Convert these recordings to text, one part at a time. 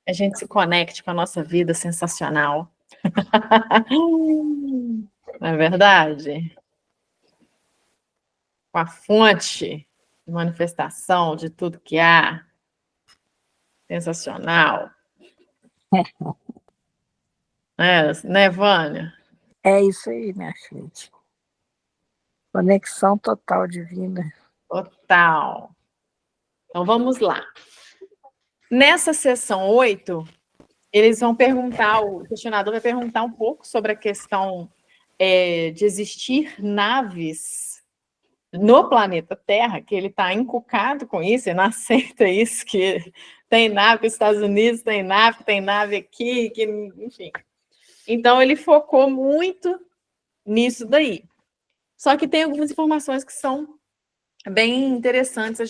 a gente se conecte com a nossa vida sensacional. Não é verdade? Com a fonte de manifestação de tudo que há. Sensacional. Né, Vânia? É isso aí, minha filha. Conexão total divina. Total. Então, vamos lá. Nessa sessão 8, eles vão perguntar, o questionador vai perguntar um pouco sobre a questão de existir naves no planeta Terra, que ele está encucado com isso, ele não aceita isso, que tem nave que os Estados Unidos tem nave aqui, que, enfim. Então, ele focou muito nisso daí. Só que tem algumas informações que são bem interessantes a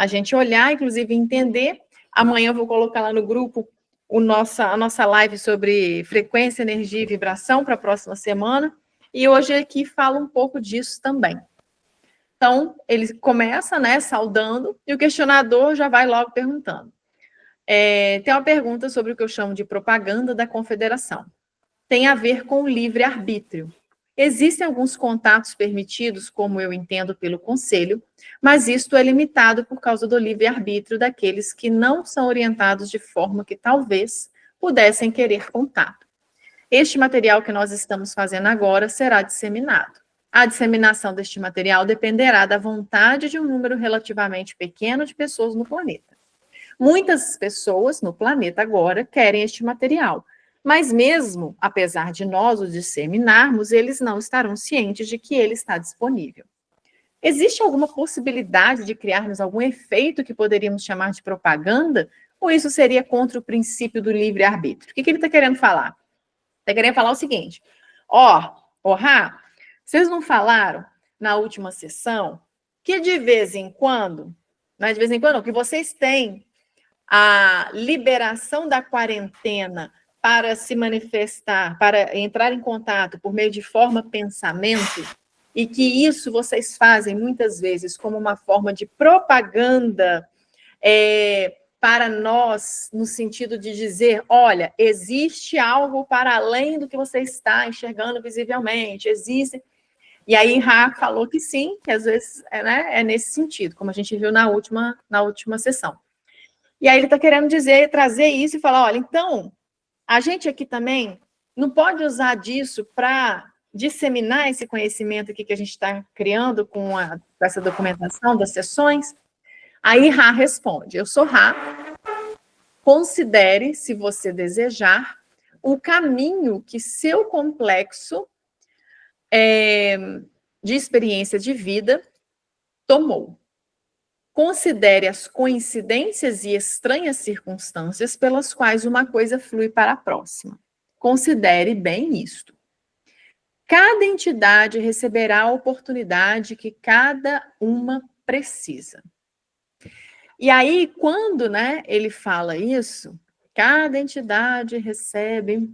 gente olhar, inclusive entender. Amanhã eu vou colocar lá no grupo a nossa live sobre frequência, energia e vibração para a próxima semana. E hoje aqui fala um pouco disso também. Então, ele começa, né, saudando, e o questionador já vai logo perguntando. Tem uma pergunta sobre o que eu chamo de propaganda da confederação. Tem a ver com o livre-arbítrio. Existem alguns contatos permitidos, como eu entendo pelo conselho, mas isto é limitado por causa do livre-arbítrio daqueles que não são orientados de forma que talvez pudessem querer contato. Este material que nós estamos fazendo agora será disseminado. A disseminação deste material dependerá da vontade de um número relativamente pequeno de pessoas no planeta. Muitas pessoas no planeta agora querem este material, mas mesmo, apesar de nós o disseminarmos, eles não estarão cientes de que ele está disponível. Existe alguma possibilidade de criarmos algum efeito que poderíamos chamar de propaganda? Ou isso seria contra o princípio do livre-arbítrio? O que ele está querendo falar? Está querendo falar o seguinte, Rá, vocês não falaram na última sessão que de vez em quando, não é de vez em quando, não, que vocês têm a liberação da quarentena para se manifestar, para entrar em contato por meio de forma pensamento, e que isso vocês fazem muitas vezes como uma forma de propaganda para nós, no sentido de dizer, olha, existe algo para além do que você está enxergando visivelmente, existe. E aí Ra falou que sim, que às vezes é nesse sentido, como a gente viu na última sessão. E aí ele está querendo trazer isso e falar, olha, então, a gente aqui também não pode usar disso para disseminar esse conhecimento aqui que a gente está criando com essa documentação das sessões. Aí Ra responde, eu sou Ra, considere, se você desejar, o caminho que seu complexo de experiência de vida tomou. Considere as coincidências e estranhas circunstâncias pelas quais uma coisa flui para a próxima. Considere bem isto. Cada entidade receberá a oportunidade que cada uma precisa. E aí, quando ele fala isso, cada entidade recebe...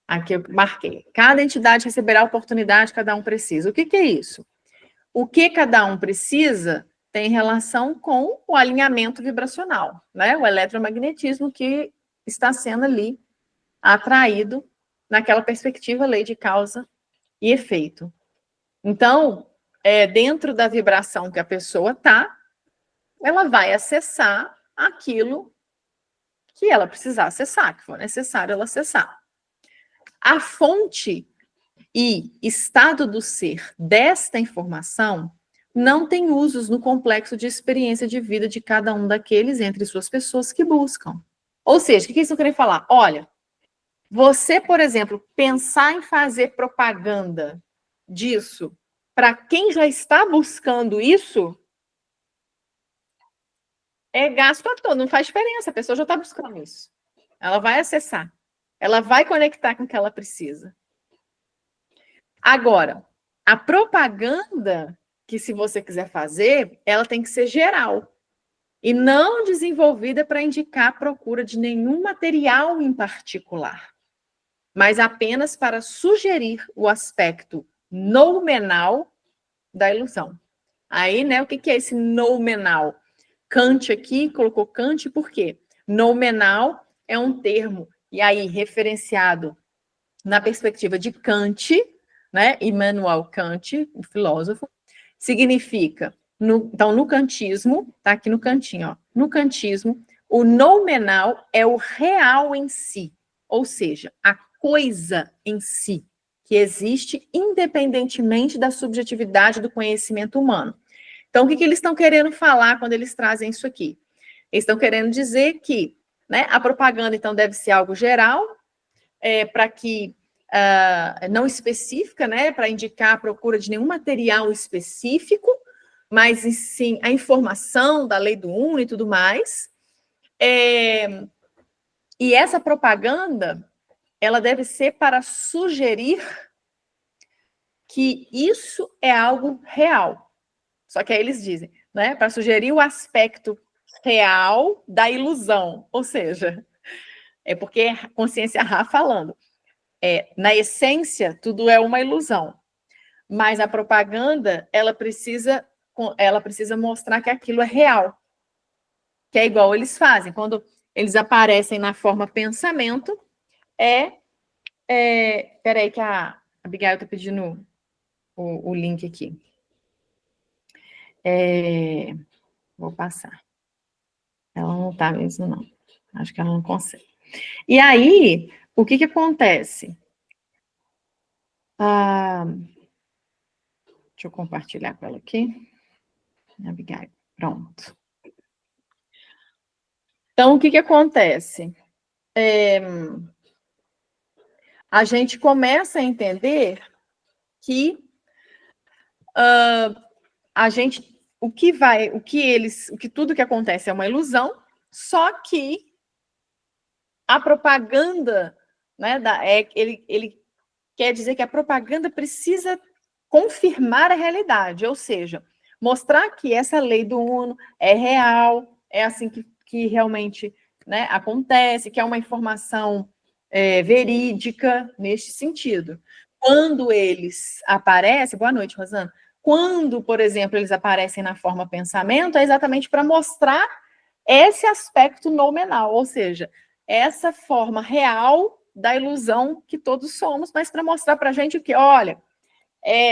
Aqui eu marquei. Cada entidade receberá a oportunidade que cada um precisa. O que é isso? O que cada um precisa tem relação com o alinhamento vibracional, né? O eletromagnetismo que está sendo ali atraído naquela perspectiva lei de causa e efeito. Então, dentro da vibração que a pessoa está, ela vai acessar aquilo que ela precisar acessar, que for necessário ela acessar. A fonte e estado do ser desta informação não tem usos no complexo de experiência de vida de cada um daqueles entre suas pessoas que buscam. Ou seja, o que eles estão querendo falar? Olha, você, por exemplo, pensar em fazer propaganda disso para quem já está buscando isso é gasto à toa, não faz diferença, a pessoa já está buscando isso. Ela vai acessar, ela vai conectar com o que ela precisa. Agora, a propaganda que, se você quiser fazer, ela tem que ser geral e não desenvolvida para indicar a procura de nenhum material em particular, mas apenas para sugerir o aspecto noumenal da ilusão. Aí, o que é esse noumenal? Kant aqui, colocou Kant, por quê? Noumenal é um termo, e aí referenciado na perspectiva de Kant, né? Immanuel Kant, o filósofo, significa, então no kantismo, tá aqui no cantinho, ó, no kantismo, o noumenal é o real em si, ou seja, a coisa em si, que existe independentemente da subjetividade do conhecimento humano. Então, o que eles estão querendo falar quando eles trazem isso aqui? Eles estão querendo dizer que, né, a propaganda, então, deve ser algo geral, para que não específica, né, para indicar a procura de nenhum material específico, mas sim a informação da lei do uno e tudo mais. E essa propaganda, ela deve ser para sugerir que isso é algo real. Só que aí eles dizem, né, para sugerir o aspecto real da ilusão, ou seja, é porque é consciência Ra falando. Na essência, tudo é uma ilusão, mas a propaganda, ela precisa mostrar que aquilo é real, que é igual eles fazem, quando eles aparecem na forma pensamento, peraí que a Abigail está pedindo o link aqui. Vou passar. Ela não está mesmo, não. Acho que ela não consegue. E aí, o que acontece? Deixa eu compartilhar com ela aqui. Abigail, pronto. Então, o que acontece? A gente começa a entender que tudo que acontece é uma ilusão, só que a propaganda, né, ele quer dizer que a propaganda precisa confirmar a realidade, ou seja, mostrar que essa lei do uno é real, é assim que realmente, né, acontece, que é uma informação verídica neste sentido. Quando eles aparecem, boa noite, Rosana, quando, por exemplo, eles aparecem na forma pensamento, é exatamente para mostrar esse aspecto noumenal, ou seja, essa forma real da ilusão que todos somos, mas para mostrar para a gente o que, olha,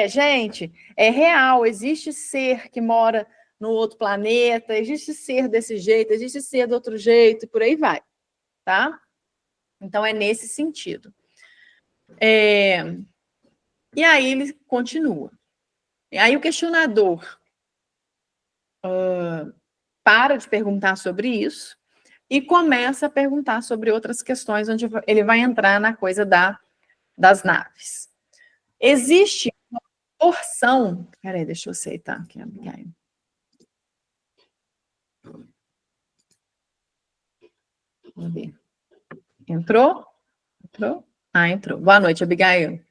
gente, é real, existe ser que mora no outro planeta, existe ser desse jeito, existe ser do outro jeito, e por aí vai, tá? Então, é nesse sentido. E aí ele continua. E aí o questionador para de perguntar sobre isso e começa a perguntar sobre outras questões, onde ele vai entrar na coisa das naves. Existe uma porção... Peraí, deixa eu aceitar aqui, Abigail. Vamos ver. Entrou? Entrou? Entrou. Boa noite, Abigail.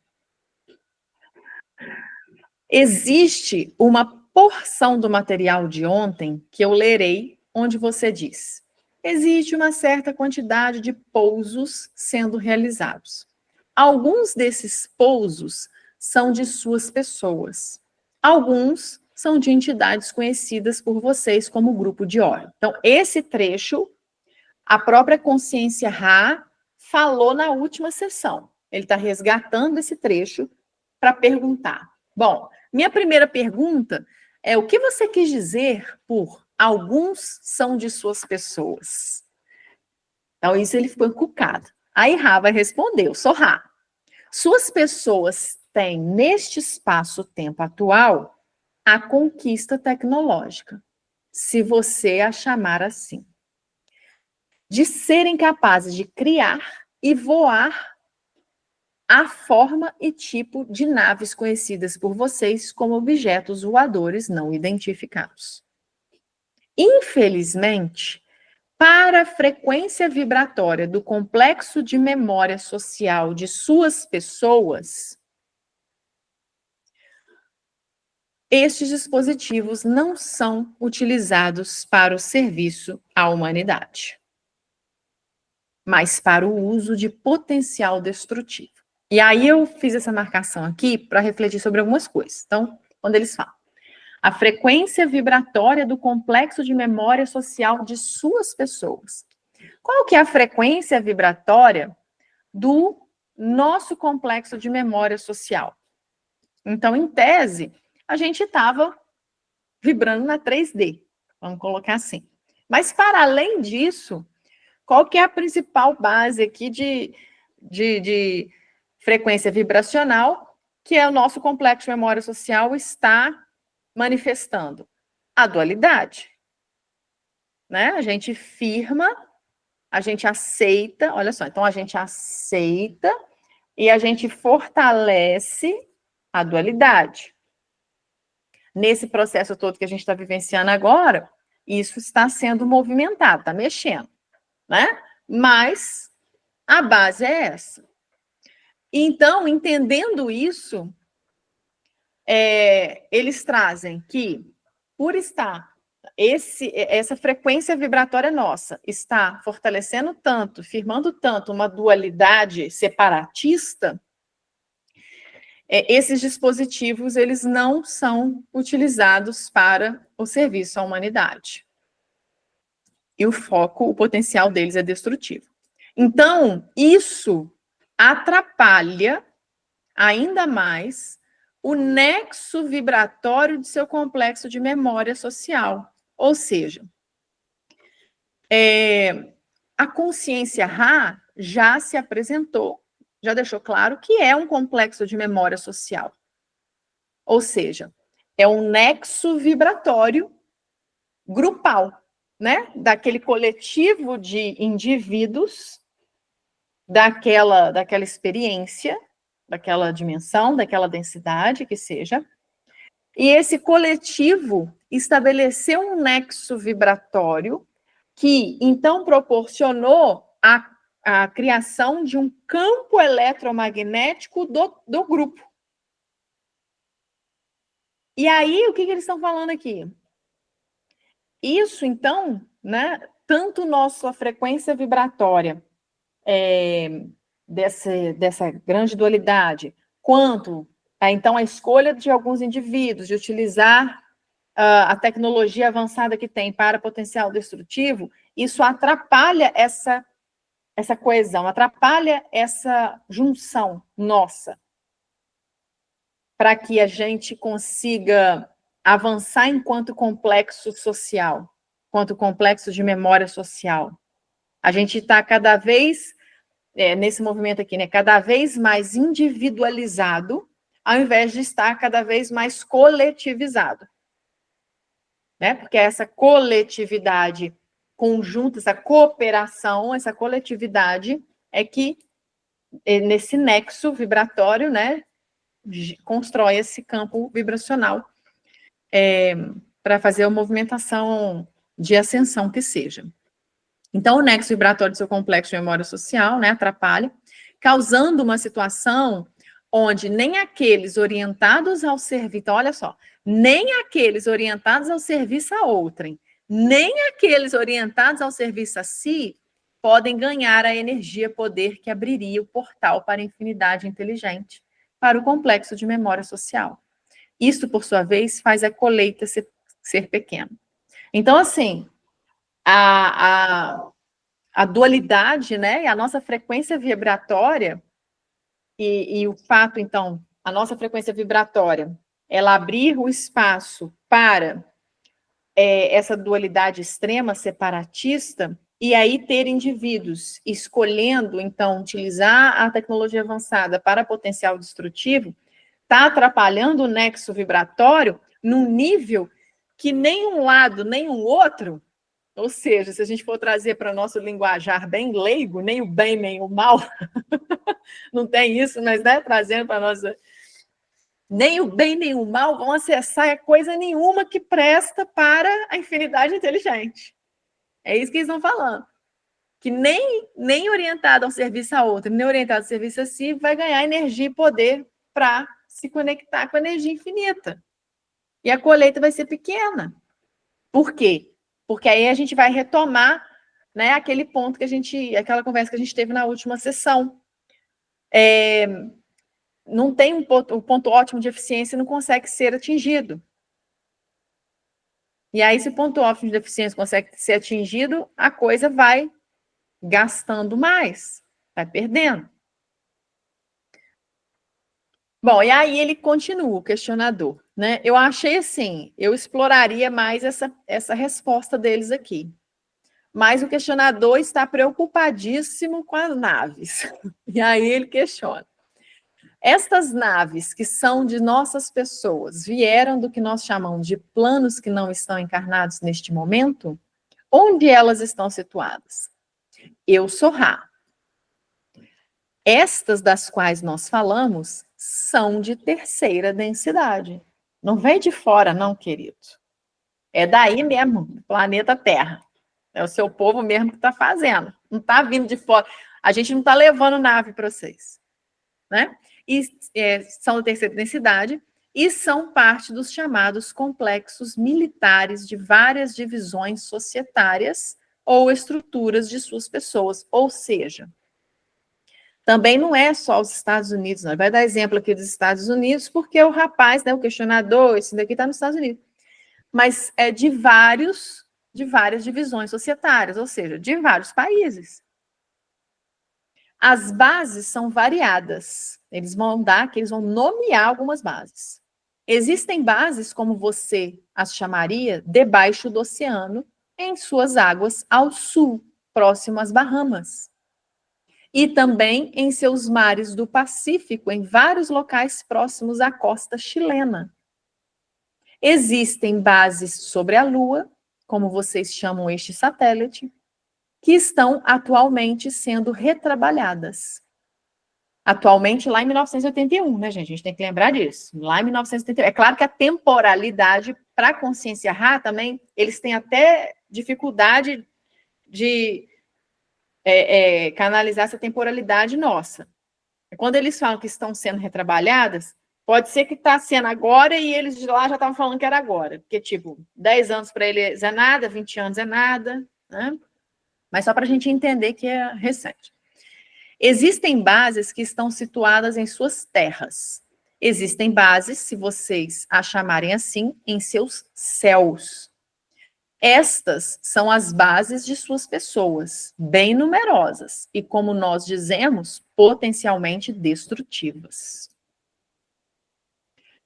Existe uma porção do material de ontem que eu lerei, onde você diz: existe uma certa quantidade de pousos sendo realizados. Alguns desses pousos são de suas pessoas. Alguns são de entidades conhecidas por vocês como grupo de Orion. Então, esse trecho, a própria consciência Ra falou na última sessão. Ele está resgatando esse trecho para perguntar. Bom, minha primeira pergunta é: o que você quis dizer por alguns são de suas pessoas? Então, isso ele ficou encucado. Aí Ra vai responder: eu sou Ra. Suas pessoas têm, neste espaço-tempo atual, a conquista tecnológica, se você a chamar assim, de serem capazes de criar e voar a forma e tipo de naves conhecidas por vocês como objetos voadores não identificados. Infelizmente, para a frequência vibratória do complexo de memória social de suas pessoas, estes dispositivos não são utilizados para o serviço à humanidade, mas para o uso de potencial destrutivo. E aí eu fiz essa marcação aqui para refletir sobre algumas coisas. Então, quando eles falam: a frequência vibratória do complexo de memória social de suas pessoas. Qual que é a frequência vibratória do nosso complexo de memória social? Então, em tese, a gente estava vibrando na 3D, vamos colocar assim. Mas, para além disso, qual que é a principal base aqui de frequência vibracional que é o nosso complexo de memória social está manifestando? A dualidade. Né? A gente firma, a gente aceita, olha só, então a gente aceita e a gente fortalece a dualidade. Nesse processo todo que a gente está vivenciando agora, isso está sendo movimentado, está mexendo, né? Mas a base é essa. Então, entendendo isso, eles trazem que, por estar essa frequência vibratória nossa está fortalecendo tanto, firmando tanto uma dualidade separatista, esses dispositivos eles não são utilizados para o serviço à humanidade. E o foco, o potencial deles é destrutivo. Então, isso atrapalha ainda mais o nexo vibratório de seu complexo de memória social. Ou seja, a consciência Ra já se apresentou, já deixou claro que é um complexo de memória social. Ou seja, é um nexo vibratório grupal, né? Daquele coletivo de indivíduos, daquela experiência, daquela dimensão, daquela densidade que seja. E esse coletivo estabeleceu um nexo vibratório que, então, proporcionou a criação de um campo eletromagnético do grupo. E aí, o que eles estão falando aqui? Isso, então, né, tanto nossa frequência vibratória dessa grande dualidade, quanto, então, a escolha de alguns indivíduos de utilizar a tecnologia avançada que tem para potencial destrutivo, isso atrapalha essa coesão, atrapalha essa junção nossa, para que a gente consiga avançar enquanto complexo social, enquanto complexo de memória social. A gente está cada vez, nesse movimento aqui, né, cada vez mais individualizado, ao invés de estar cada vez mais coletivizado. Né? Porque essa coletividade conjunta, essa cooperação, essa coletividade é que, nesse nexo vibratório, né, constrói esse campo vibracional para fazer a movimentação de ascensão que seja. Então, o nexo vibratório do seu complexo de memória social, né, atrapalha, causando uma situação onde nem aqueles orientados ao serviço, então, olha só, nem aqueles orientados ao serviço a outrem, nem aqueles orientados ao serviço a si, podem ganhar a energia poder que abriria o portal para a infinidade inteligente, para o complexo de memória social. Isso, por sua vez, faz a colheita ser pequena. Então, assim, a dualidade, né, e a nossa frequência vibratória, e o fato, então, a nossa frequência vibratória, ela abrir o espaço para essa dualidade extrema, separatista, e aí ter indivíduos escolhendo, então, utilizar a tecnologia avançada para potencial destrutivo, está atrapalhando o nexo vibratório num nível que nem um lado, nem um outro, ou seja, se a gente for trazer para o nosso linguajar bem leigo, nem o bem, nem o mal, não tem isso, mas né, trazendo para a nossa... Nem o bem, nem o mal vão acessar coisa nenhuma que presta para a infinidade inteligente. É isso que eles estão falando. Que nem orientado ao serviço a outro, nem orientado ao serviço a si, vai ganhar energia e poder para se conectar com a energia infinita. E a colheita vai ser pequena. Por quê? Porque aí a gente vai retomar, né, aquele ponto aquela conversa que a gente teve na última sessão. Não tem o ponto ótimo de eficiência, não consegue ser atingido. E aí, se o ponto ótimo de deficiência consegue ser atingido, a coisa vai gastando mais, vai perdendo. Bom, e aí ele continua, o questionador, né? Eu achei assim, eu exploraria mais essa resposta deles aqui. Mas o questionador está preocupadíssimo com as naves. E aí ele questiona. Estas naves que são de nossas pessoas vieram do que nós chamamos de planos que não estão encarnados neste momento? Onde elas estão situadas? Eu sou Ra. Estas das quais nós falamos são de terceira densidade. Não vem de fora, não, querido. É daí mesmo, do planeta Terra. É o seu povo mesmo que está fazendo. Não está vindo de fora. A gente não está levando nave para vocês. Né? E são da terceira densidade e são parte dos chamados complexos militares de várias divisões societárias ou estruturas de suas pessoas. Ou seja, também não é só os Estados Unidos, não. Ele vai dar exemplo aqui dos Estados Unidos, porque o rapaz, né, o questionador, esse daqui está nos Estados Unidos. Mas é de várias divisões societárias, ou seja, de vários países. As bases são variadas. Eles vão nomear algumas bases. Existem bases, como você as chamaria, debaixo do oceano, em suas águas ao sul, próximo às Bahamas. E também em seus mares do Pacífico, em vários locais próximos à costa chilena. Existem bases sobre a Lua, como vocês chamam este satélite, que estão atualmente sendo retrabalhadas. Atualmente, lá em 1981, né, gente? A gente tem que lembrar disso. Lá em 1981. É claro que a temporalidade, para a consciência Ra também, eles têm até dificuldade de canalizar essa temporalidade nossa. Quando eles falam que estão sendo retrabalhadas, pode ser que está sendo agora e eles de lá já estavam falando que era agora. Porque, tipo, 10 anos para eles é nada, 20 anos é nada, né? Mas só para a gente entender que é recente. Existem bases que estão situadas em suas terras. Existem bases, se vocês a chamarem assim, em seus céus. Estas são as bases de suas pessoas, bem numerosas e, como nós dizemos, potencialmente destrutivas.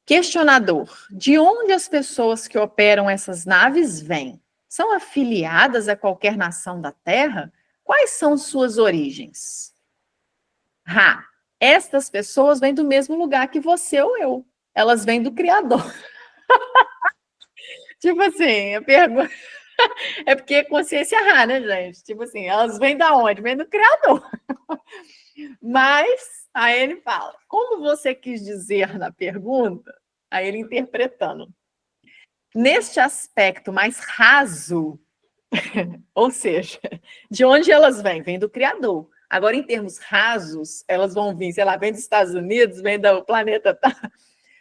Questionador: de onde as pessoas que operam essas naves vêm? São afiliadas a qualquer nação da Terra? Quais são suas origens? Ra, estas pessoas vêm do mesmo lugar que você ou eu. Elas vêm do Criador. Tipo assim, a pergunta... É porque é consciência Ra, né, gente? Tipo assim, elas vêm da onde? Vêm do Criador. Mas, aí ele fala, como você quis dizer na pergunta, aí ele interpretando. Neste aspecto mais raso, ou seja, de onde elas vêm? Vêm do Criador. Agora, em termos rasos, elas vão vir, sei lá, vem dos Estados Unidos, vem do planeta.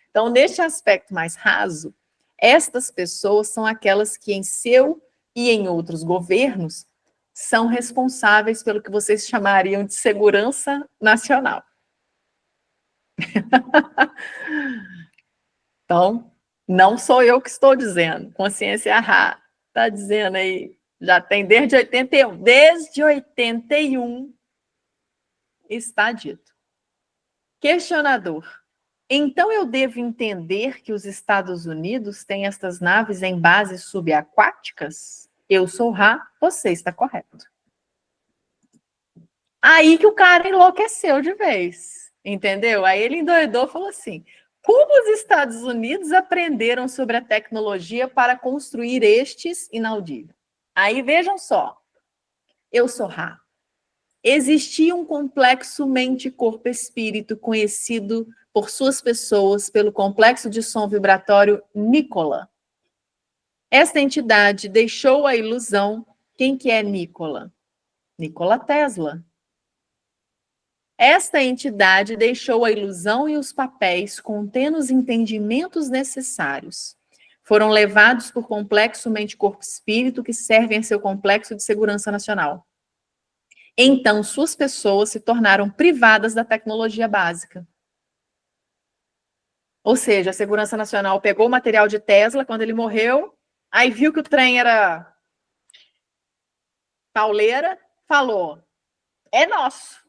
Então, neste aspecto mais raso, estas pessoas são aquelas que em seu e em outros governos são responsáveis pelo que vocês chamariam de segurança nacional. Então, não sou eu que estou dizendo, consciência Ra está dizendo aí, já tem desde 81. Desde 81 está dito. Questionador: então eu devo entender que os Estados Unidos têm estas naves em bases subaquáticas? Eu sou Ra, você está correto. Aí que o cara enlouqueceu de vez, entendeu? Aí ele endoidou e falou assim: como os Estados Unidos aprenderam sobre a tecnologia para construir estes inaudíveis? Aí vejam só, eu sou Ra. Existia um complexo mente-corpo-espírito conhecido por suas pessoas pelo complexo de som vibratório Nikola. Esta entidade deixou a ilusão. Quem que é Nikola? Nikola Tesla. Esta entidade deixou a ilusão e os papéis contendo os entendimentos necessários. Foram levados por complexo mente-corpo-espírito que servem a seu complexo de segurança nacional. Então, suas pessoas se tornaram privadas da tecnologia básica. Ou seja, a Segurança Nacional pegou o material de Tesla quando ele morreu, Aí viu que o trem era pauleira, falou, é nosso,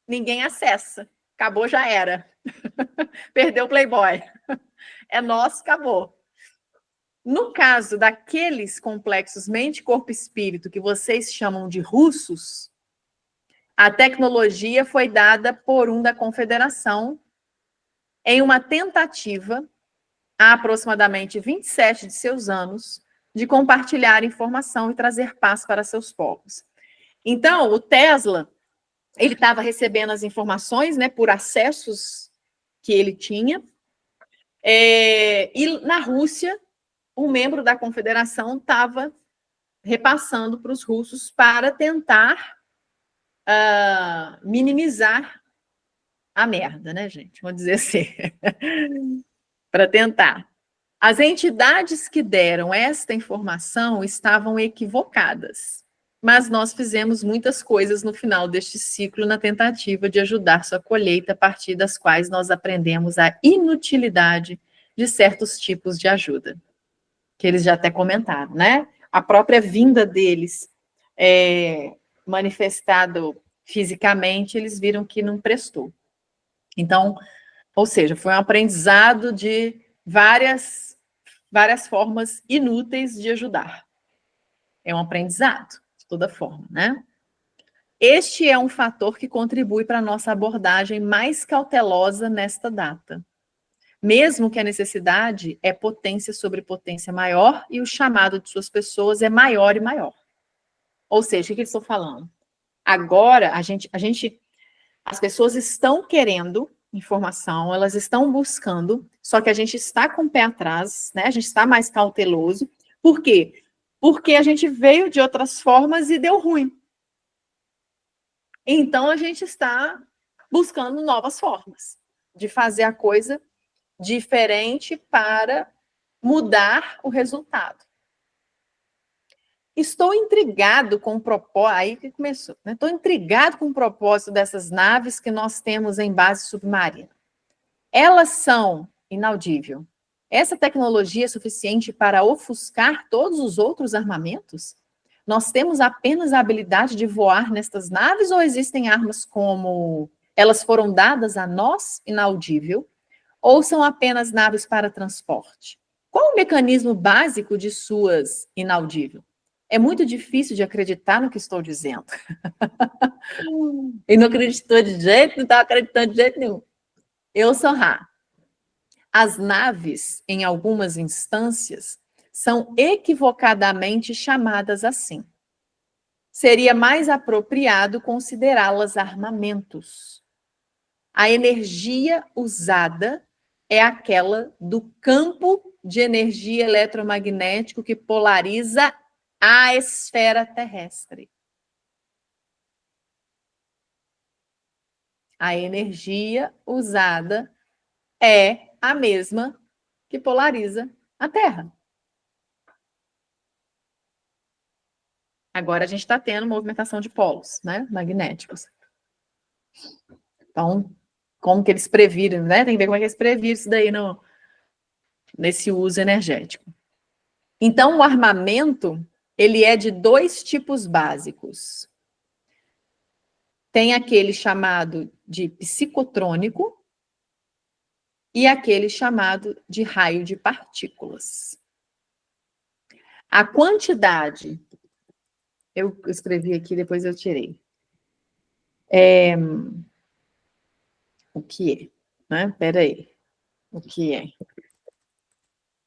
ninguém acessa, acabou, já era. Perdeu o Playboy. É nosso, acabou. No caso daqueles complexos mente, corpo e espírito que vocês chamam de russos, a tecnologia foi dada por um da Confederação em uma tentativa, há aproximadamente 27 de seus anos, de compartilhar informação e trazer paz para seus povos. Então, o Tesla, ele estava recebendo as informações, né, por acessos que ele tinha, e na Rússia, um membro da Confederação estava repassando para os russos para tentar minimizar a merda, né, gente? Vamos dizer assim. Para tentar. As entidades que deram esta informação estavam equivocadas, mas nós fizemos muitas coisas no final deste ciclo na tentativa de ajudar sua colheita, a partir das quais nós aprendemos a inutilidade de certos tipos de ajuda, que eles já até comentaram, né? A própria vinda deles manifestado fisicamente, eles viram que não prestou. Então, ou seja, foi um aprendizado de várias formas inúteis de ajudar. É um aprendizado, de toda forma, né? Este é um fator que contribui para a nossa abordagem mais cautelosa nesta data. Mesmo que a necessidade é potência sobre potência maior e o chamado de suas pessoas é maior e maior. Ou seja, o que eu estou falando? Agora, as pessoas estão querendo informação, elas estão buscando, só que a gente está com o pé atrás, né? A gente está mais cauteloso. Por quê? Porque a gente veio de outras formas e deu ruim. Então, a gente está buscando novas formas de fazer a coisa diferente para mudar o resultado. Estou intrigado com o propósito, aí que começou, né? Estou intrigado com o propósito dessas naves que nós temos em base submarina. Elas são inaudível. Essa tecnologia é suficiente para ofuscar todos os outros armamentos? Nós temos apenas a habilidade de voar nestas naves ou existem armas como elas foram dadas a nós, inaudível, ou são apenas naves para transporte? Qual o mecanismo básico de suas inaudível? É muito difícil de acreditar no que estou dizendo. E não acreditou de jeito, não estava acreditando de jeito nenhum. Eu sou Rá. As naves, em algumas instâncias, são equivocadamente chamadas assim. Seria mais apropriado considerá-las armamentos. A energia usada é aquela do campo de energia eletromagnético que polariza a esfera terrestre. A energia usada é a mesma que polariza a Terra. Agora a gente está tendo movimentação de polos, né, magnéticos. Então, como que eles previram, né? Tem que ver como é que eles previram isso daí nesse uso energético. Então, o armamento, ele é de dois tipos básicos. Tem aquele chamado de psicotrônico e aquele chamado de raio de partículas. A quantidade, eu escrevi aqui, depois eu tirei. O que é? Né? Espera aí. O que é?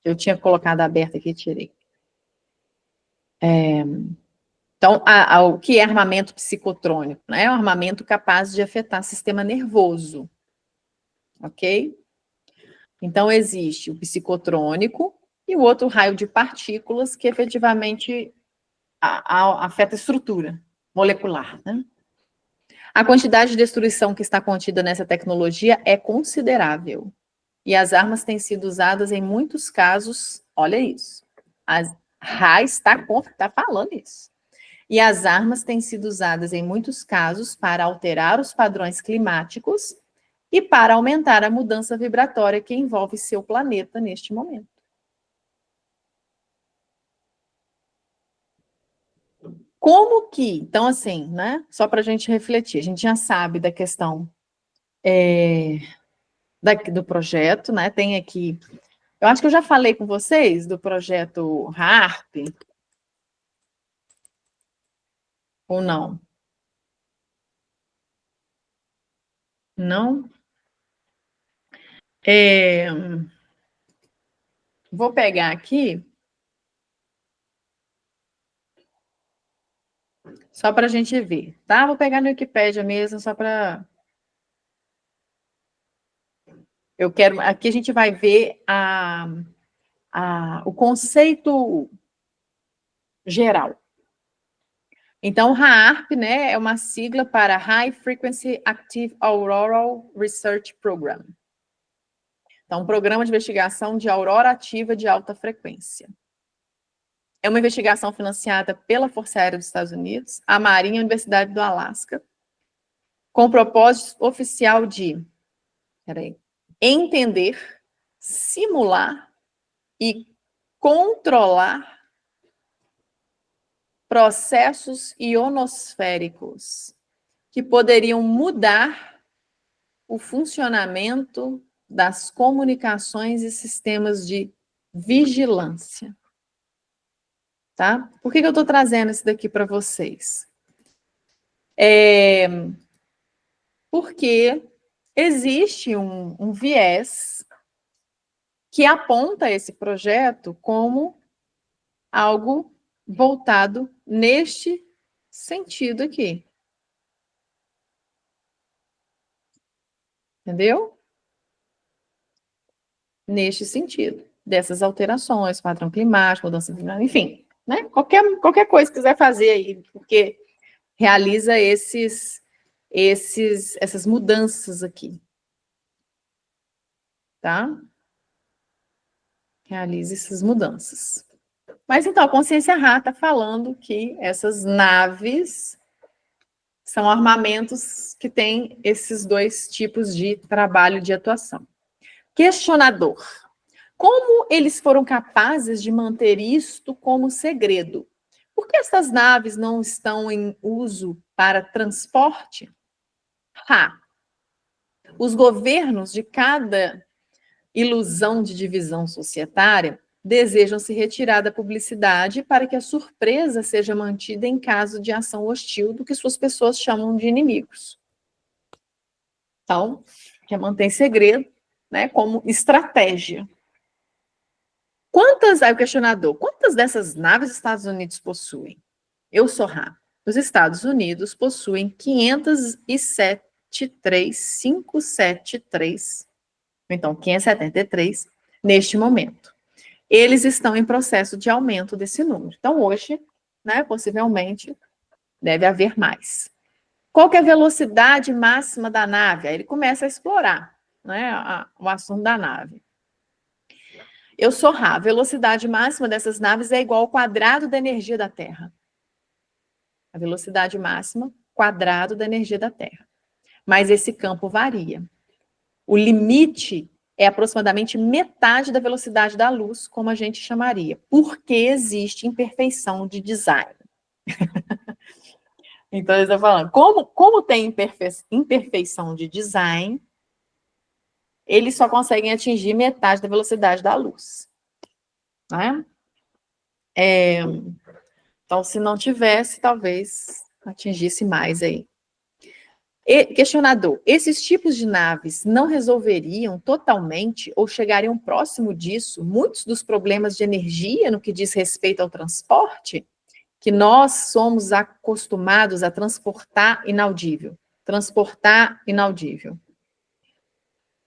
Eu tinha colocado aberto aqui e tirei. Então, o que é armamento psicotrônico? Né? É um armamento capaz de afetar o sistema nervoso. Ok? Então, existe o psicotrônico e o outro raio de partículas que efetivamente afeta a estrutura molecular. Né? A quantidade de destruição que está contida nessa tecnologia é considerável. E as armas têm sido usadas em muitos casos, olha isso, a RA está falando isso. E as armas têm sido usadas em muitos casos para alterar os padrões climáticos e para aumentar a mudança vibratória que envolve seu planeta neste momento. Como que, então assim, né? Só para a gente refletir, a gente já sabe da questão do projeto, né? Tem aqui, eu acho que eu já falei com vocês do projeto HARP, ou não? Não? Vou pegar aqui, só para a gente ver, tá? Vou pegar no Wikipédia mesmo, só para... Eu quero... Aqui a gente vai ver o conceito geral. Então, HAARP, né, é uma sigla para High Frequency Active Auroral Research Program. Então, um programa de investigação de aurora ativa de alta frequência. É uma investigação financiada pela Força Aérea dos Estados Unidos, a Marinha e a Universidade do Alasca, com o propósito oficial de entender, simular e controlar processos ionosféricos que poderiam mudar o funcionamento das comunicações e sistemas de vigilância. Tá? Por que eu estou trazendo isso daqui para vocês? Porque existe um viés que aponta esse projeto como algo voltado neste sentido aqui. Entendeu? Neste sentido, dessas alterações, padrão climático, mudança climática, enfim, né? Qualquer coisa que quiser fazer aí, porque realiza essas mudanças aqui, tá? Realiza essas mudanças. Mas então, a Consciência Rá está falando que essas naves são armamentos que têm esses dois tipos de trabalho de atuação. Questionador. Como eles foram capazes de manter isto como segredo? Por que essas naves não estão em uso para transporte? Os governos de cada ilusão de divisão societária desejam se retirar da publicidade para que a surpresa seja mantida em caso de ação hostil do que suas pessoas chamam de inimigos. Então, quer manter segredo, né, como estratégia. Aí o questionador, quantas dessas naves os Estados Unidos possuem? Eu sou Rá. Os Estados Unidos possuem 573, então 573, neste momento. Eles estão em processo de aumento desse número. Então, hoje, né, possivelmente, deve haver mais. Qual que é a velocidade máxima da nave? Aí ele começa a explorar, né, o assunto da nave. Eu sou Rá. A velocidade máxima dessas naves é igual ao quadrado da energia da Terra. A velocidade máxima, quadrado da energia da Terra. Mas esse campo varia. O limite é aproximadamente metade da velocidade da luz, como a gente chamaria, porque existe imperfeição de design. Então, ele está falando, como tem imperfeição de design, eles só conseguem atingir metade da velocidade da luz. Né? Então, se não tivesse, talvez atingisse mais aí. Questionador, esses tipos de naves não resolveriam totalmente ou chegariam próximo disso muitos dos problemas de energia no que diz respeito ao transporte, que nós somos acostumados a transportar inaudível. Transportar inaudível.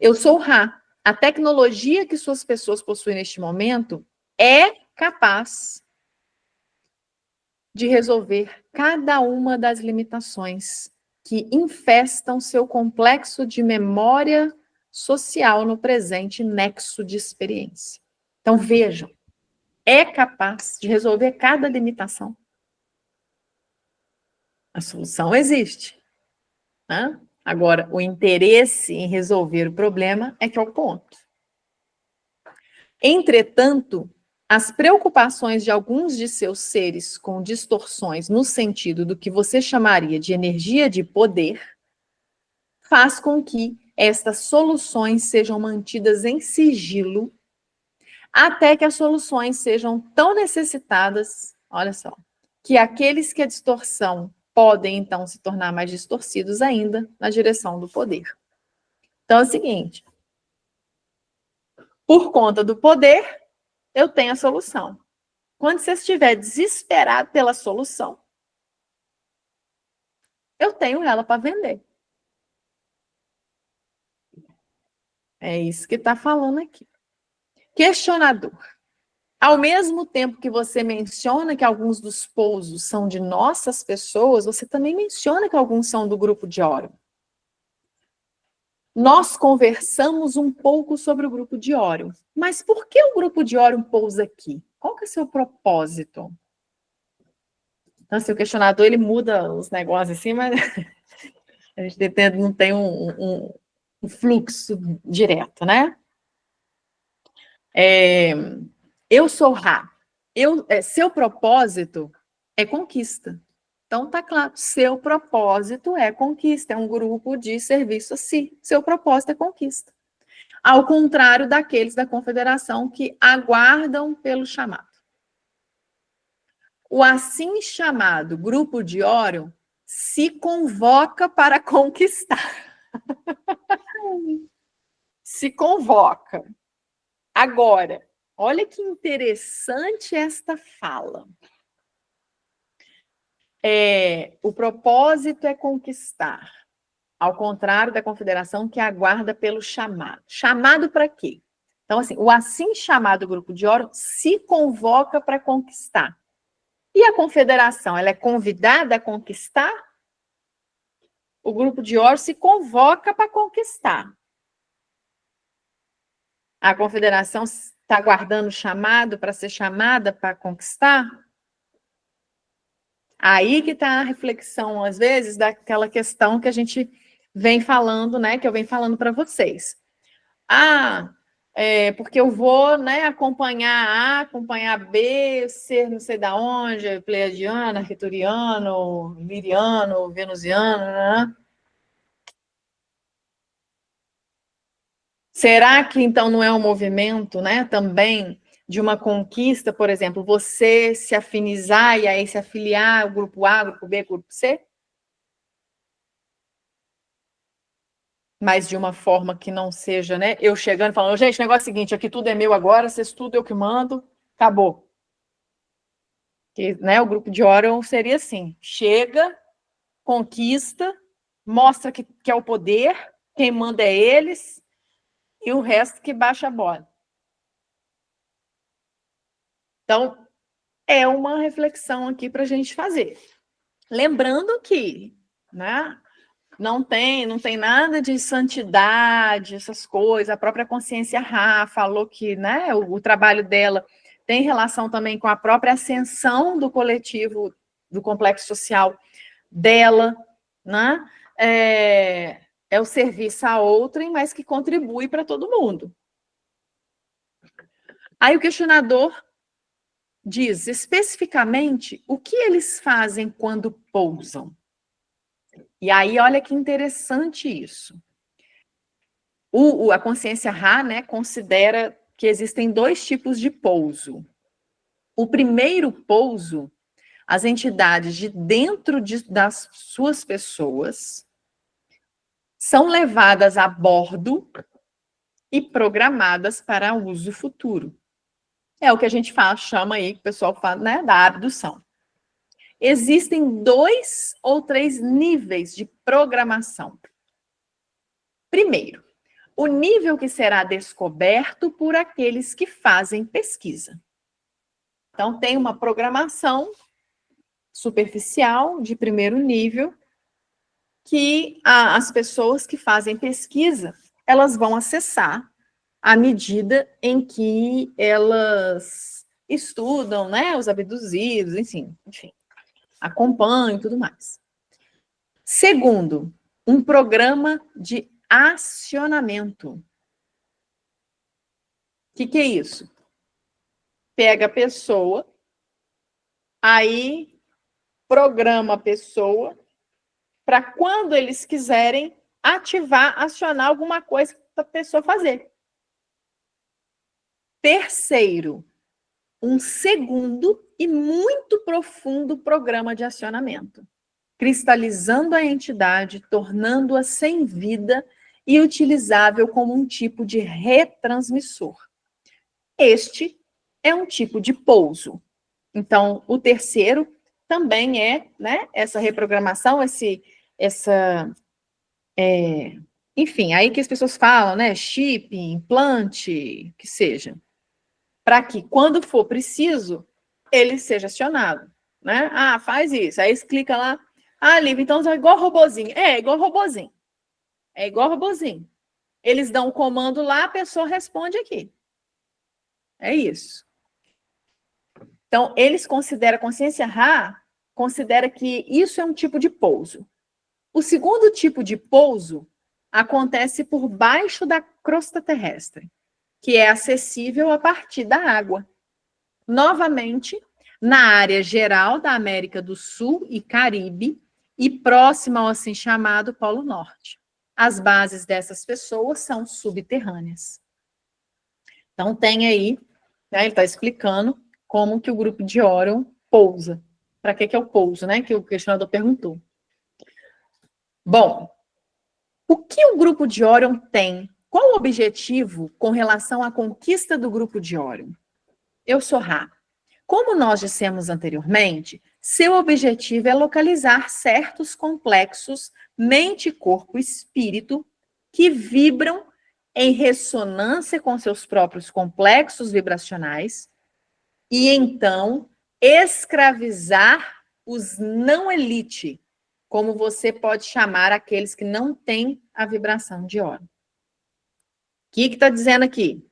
Eu sou Rá. A tecnologia que suas pessoas possuem neste momento é capaz de resolver cada uma das limitações que infestam seu complexo de memória social no presente nexo de experiência. Então, vejam, é capaz de resolver cada limitação. A solução existe. Né? Agora, o interesse em resolver o problema é que é o ponto. Entretanto, As preocupações de alguns de seus seres com distorções no sentido do que você chamaria de energia de poder faz com que estas soluções sejam mantidas em sigilo até que as soluções sejam tão necessitadas, olha só, que aqueles que a distorção podem então se tornar mais distorcidos ainda na direção do poder. Então é o seguinte, por conta do poder, eu tenho a solução. Quando você estiver desesperado pela solução, eu tenho ela para vender. É isso que está falando aqui. Questionador. Ao mesmo tempo que você menciona que alguns dos pousos são de nossas pessoas, você também menciona que alguns são do grupo de Órion. Nós conversamos um pouco sobre o grupo de Órion. Mas por que o grupo de Órion pousa aqui? Qual que é o seu propósito? Então, assim, o questionador, ele muda os negócios assim, mas a gente não tem um fluxo direto, né? Eu sou Ra. Seu propósito é conquista. Então, tá claro, seu propósito é conquista, é um grupo de serviço a si. Seu propósito é conquista. Ao contrário daqueles da confederação que aguardam pelo chamado. O assim chamado grupo de Órion se convoca para conquistar. Se convoca. Agora, olha que interessante esta fala. O propósito é conquistar, ao contrário da confederação que aguarda pelo chamado. Chamado para quê? Então, assim, o assim chamado grupo de Órion se convoca para conquistar. E a confederação, ela é convidada a conquistar? O grupo de Órion se convoca para conquistar. A confederação está aguardando o chamado para ser chamada para conquistar? Aí que está a reflexão, às vezes, daquela questão que a gente vem falando, né? Que eu venho falando para vocês. Porque eu vou, né, acompanhar A, acompanhar B, ser não sei da onde, pleiadiano, arcturiano, liriano, venusiano, né? Será que, então, não é um movimento, né, também de uma conquista, por exemplo, você se afinizar e aí se afiliar ao grupo A, grupo B, grupo C? Mas de uma forma que não seja, né, eu chegando e falando, gente, o negócio é o seguinte, aqui tudo é meu agora, vocês tudo eu que mando, acabou. Que, né, o grupo de Órion seria assim, chega, conquista, mostra que é o poder, quem manda é eles, e o resto que baixa a bola. Então, é uma reflexão aqui para a gente fazer. Lembrando que, né, não tem nada de santidade, essas coisas. A própria consciência Ra falou que, né, o trabalho dela tem relação também com a própria ascensão do coletivo, do complexo social dela, né? É o serviço a outrem, mas que contribui para todo mundo. Aí o questionador diz especificamente o que eles fazem quando pousam. E aí, olha que interessante isso. A consciência Ra, né, considera que existem dois tipos de pouso. O primeiro pouso, as entidades de dentro das suas pessoas são levadas a bordo e programadas para uso futuro. É o que a gente chama aí, que o pessoal fala, né, da abdução. Existem 2 ou 3 níveis de programação. Primeiro, o nível que será descoberto por aqueles que fazem pesquisa. Então, tem uma programação superficial de primeiro nível que as pessoas que fazem pesquisa, elas vão acessar à medida em que elas estudam, né, os abduzidos, enfim, acompanham e tudo mais. Segundo, um programa de acionamento. O que é isso? pega a pessoa, aí programa a pessoa para quando eles quiserem ativar, acionar alguma coisa para a pessoa fazer. Terceiro, um segundo e muito profundo programa de acionamento, cristalizando a entidade, tornando-a sem vida e utilizável como um tipo de retransmissor. Este é um tipo de pouso. Então, o terceiro também é, né, essa reprogramação, enfim, aí que as pessoas falam, né, chip, implante, que seja, para que quando for preciso, ele seja acionado, né? Ah, faz isso, aí você clica lá, Lívia, então é igual robozinho. É igual robozinho. É igual robozinho. Eles dão um comando lá, a pessoa responde aqui. É isso. Então, eles consideram, a consciência Ra considera que isso é um tipo de pouso. O segundo tipo de pouso acontece por baixo da crosta terrestre, que é acessível a partir da água. Novamente, na área geral da América do Sul e Caribe e próxima ao assim chamado Polo Norte. As bases dessas pessoas são subterrâneas. Então, tem aí, né, ele está explicando como que o grupo de Órion pousa. Para que é o pouso, né? Que o questionador perguntou. Bom, o que o grupo de Órion tem? Qual o objetivo com relação à conquista do grupo de Órion? Eu sou Ra. Como nós dissemos anteriormente, seu objetivo é localizar certos complexos mente, corpo e espírito que vibram em ressonância com seus próprios complexos vibracionais e então escravizar os não elite, como você pode chamar aqueles que não têm a vibração de Órion. O que está dizendo aqui?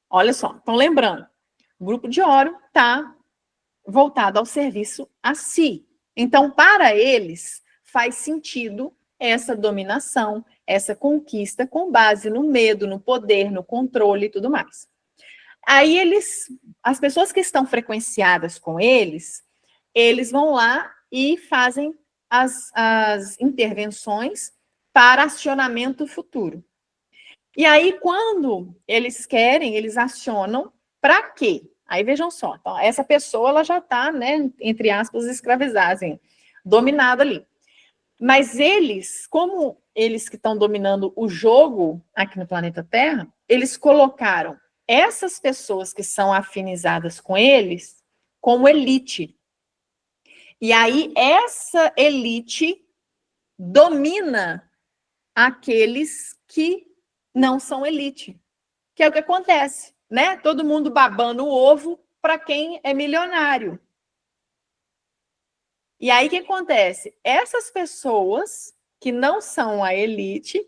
Olha só, estão lembrando, o grupo de Órion está voltado ao serviço a si. Então, para eles, faz sentido essa dominação, essa conquista com base no medo, no poder, no controle e tudo mais. Aí as pessoas que estão frequenciadas com eles vão lá e fazem as intervenções para acionamento futuro. E aí, quando eles querem, eles acionam para quê? Aí vejam só, então, essa pessoa ela já está, né, entre aspas, escravizada, assim, dominada ali. Mas eles, como eles que estão dominando o jogo aqui no planeta Terra, eles colocaram essas pessoas que são afinizadas com eles como elite. E aí essa elite domina aqueles que não são elite. Que é o que acontece, né? Todo mundo babando o ovo para quem é milionário. E aí o que acontece? Essas pessoas que não são a elite,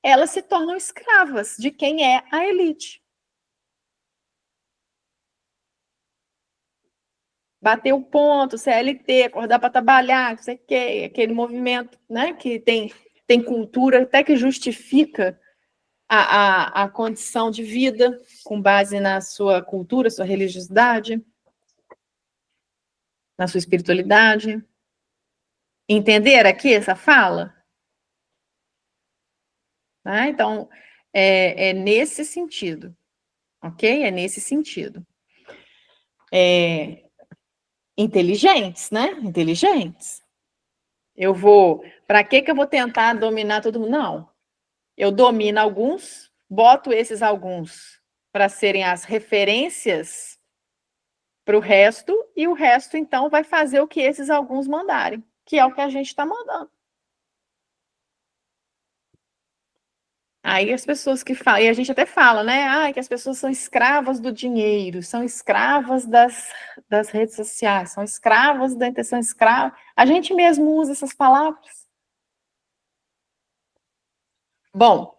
elas se tornam escravas de quem é a elite. Bater o ponto, CLT, acordar para trabalhar, não sei o quê, aquele movimento, né, que tem cultura até que justifica a condição de vida com base na sua cultura, sua religiosidade, na sua espiritualidade. Entender aqui essa fala? Tá? Então, é nesse sentido, ok? É nesse sentido. Inteligentes, né? Inteligentes. Para que eu vou tentar dominar todo mundo? Não. Eu domino alguns, boto esses alguns para serem as referências para o resto, e o resto, então, vai fazer o que esses alguns mandarem, que é o que a gente está mandando. Aí as pessoas que falam, e a gente até fala, né? Que as pessoas são escravas do dinheiro, são escravas das redes sociais, são escravas da intenção escrava. A gente mesmo usa essas palavras. Bom,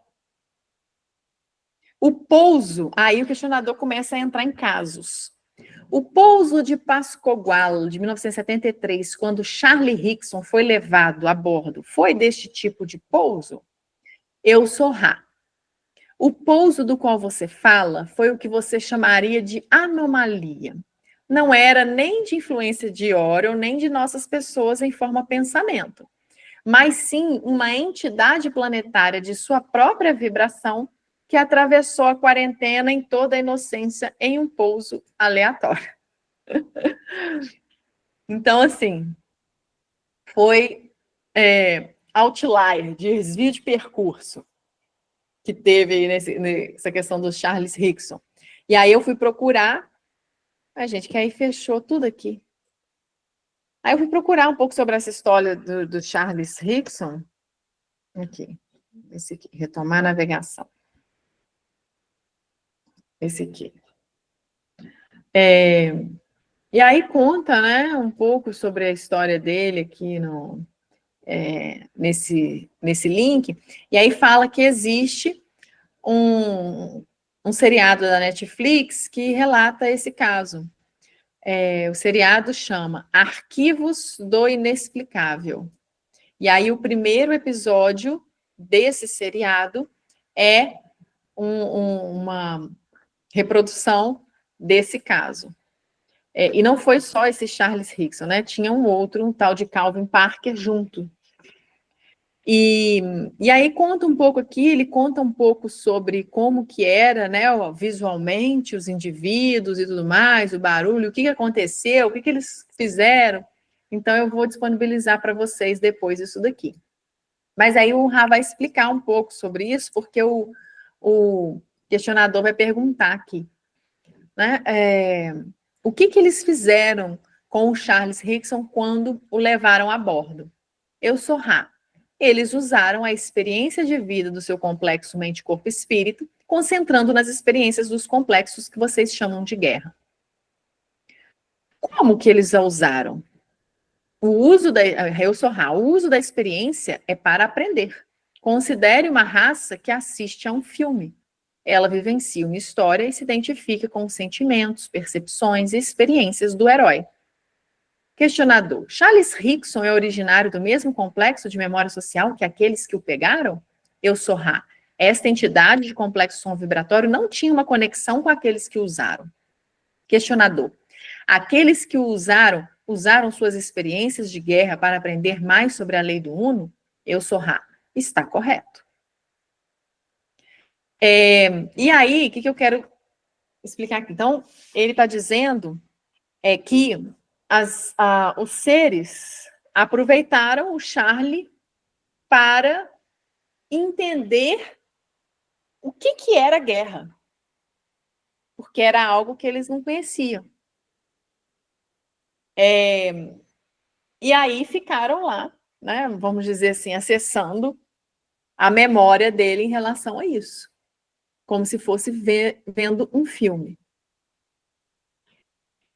o pouso, aí o questionador começa a entrar em casos. O pouso de Pascogual, de 1973, quando Charlie Hickson foi levado a bordo, foi deste tipo de pouso? Eu sou Ra. O pouso do qual você fala foi o que você chamaria de anomalia. Não era nem de influência de Orion, nem de nossas pessoas em forma pensamento, mas sim uma entidade planetária de sua própria vibração que atravessou a quarentena em toda a inocência em um pouso aleatório. Então, assim, foi outlier, desvio de percurso, que teve aí nessa questão do Charles Rickson. E aí eu fui procurar, a gente, que aí fechou tudo aqui. Aí eu fui procurar um pouco sobre essa história do Charles Rickson. Aqui, esse aqui, retomar a navegação. Esse aqui. E aí conta, né, um pouco sobre a história dele aqui nesse link, e aí fala que existe um seriado da Netflix que relata esse caso. O seriado chama Arquivos do Inexplicável. E aí o primeiro episódio desse seriado é uma reprodução desse caso. E não foi só esse Charles Rickson, né? Tinha um outro, um tal de Calvin Parker junto. E aí conta um pouco aqui, ele conta um pouco sobre como que era, né, visualmente, os indivíduos e tudo mais, o barulho, o que aconteceu, o que eles fizeram. Então, eu vou disponibilizar para vocês depois isso daqui. Mas aí o Rá vai explicar um pouco sobre isso, porque o questionador vai perguntar aqui, né, o que eles fizeram com o Charles Rickson quando o levaram a bordo. Eu sou Rá. Eles usaram a experiência de vida do seu complexo mente, corpo e espírito, concentrando nas experiências dos complexos que vocês chamam de guerra. Como que eles a usaram? O uso da experiência é para aprender. Considere uma raça que assiste a um filme. Ela vivencia uma história e se identifica com os sentimentos, percepções e experiências do herói. Questionador: Charles Rickson é originário do mesmo complexo de memória social que aqueles que o pegaram? Eu sou Rá. Esta entidade de complexo som vibratório não tinha uma conexão com aqueles que o usaram. Questionador: aqueles que o usaram suas experiências de guerra para aprender mais sobre a lei do Uno? Eu sou Rá. Está correto. E aí, o que eu quero explicar aqui? Então, ele está dizendo que os seres aproveitaram o Charlie para entender o que era guerra, porque era algo que eles não conheciam. E aí ficaram lá, né, vamos dizer assim, acessando a memória dele em relação a isso, como se fosse vendo um filme.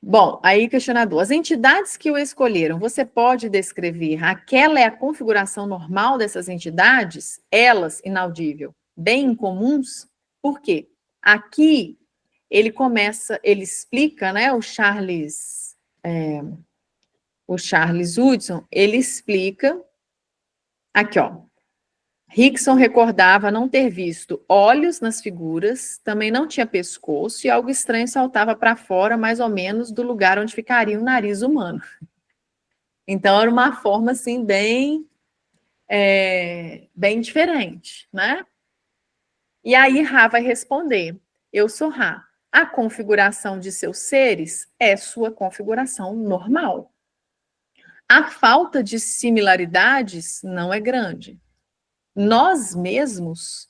Bom, aí questionador, as entidades que o escolheram, você pode descrever aquela é a configuração normal dessas entidades? Elas, inaudível, bem incomuns? Por quê? Aqui ele explica, né, o Charles Hudson, ele explica, aqui ó, Rickson recordava não ter visto olhos nas figuras, também não tinha pescoço e algo estranho saltava para fora, mais ou menos, do lugar onde ficaria o nariz humano. Então, era uma forma, assim, bem diferente, né? E aí, Rá vai responder, eu sou Rá. A configuração de seus seres é sua configuração normal. A falta de similaridades não é grande. Nós mesmos,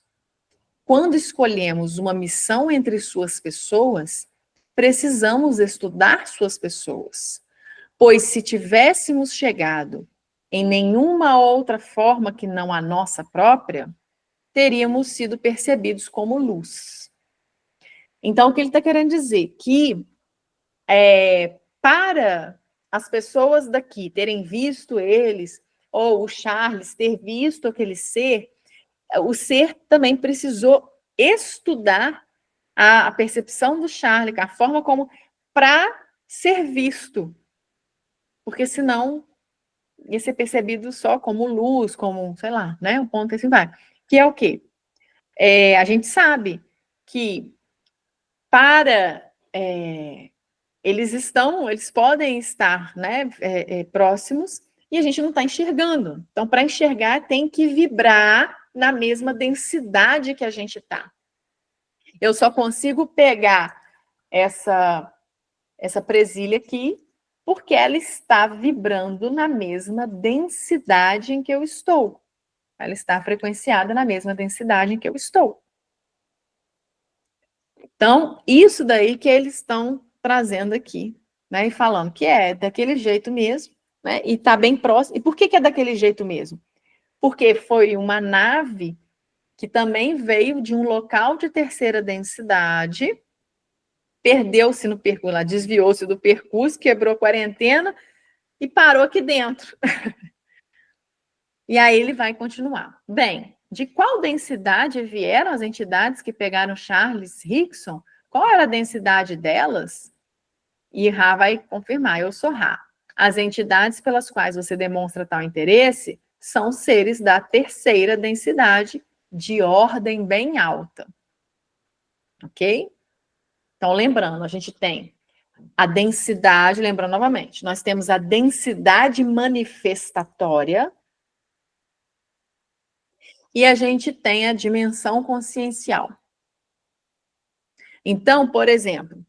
quando escolhemos uma missão entre suas pessoas, precisamos estudar suas pessoas, pois se tivéssemos chegado em nenhuma outra forma que não a nossa própria, teríamos sido percebidos como luz. Então, o que ele está querendo dizer? Que para as pessoas daqui terem visto eles, ou o Charles ter visto aquele ser, o ser também precisou estudar a percepção do Charlie, a forma como para ser visto, porque senão ia ser percebido só como luz, como, sei lá, né, um ponto assim vai. Que é o quê? A gente sabe que para eles podem estar, né, próximos e a gente não está enxergando. Então, para enxergar, tem que vibrar na mesma densidade que a gente está. Eu só consigo pegar essa presilha aqui porque ela está vibrando na mesma densidade em que eu estou. Ela está frequenciada na mesma densidade em que eu estou. Então, isso daí que eles estão trazendo aqui, né? E falando que é daquele jeito mesmo, né? E está bem próximo. E por que é daquele jeito mesmo? Porque foi uma nave que também veio de um local de terceira densidade, perdeu-se no percurso, desviou-se do percurso, quebrou a quarentena e parou aqui dentro. E aí ele vai continuar. Bem, de qual densidade vieram as entidades que pegaram Charles Rickson? Qual era a densidade delas? E Ra vai confirmar, eu sou Ra. As entidades pelas quais você demonstra tal interesse são seres da terceira densidade, de ordem bem alta. Ok? Então, lembrando, a gente tem a densidade, lembrando novamente, nós temos a densidade manifestatória e a gente tem a dimensão consciencial. Então, por exemplo,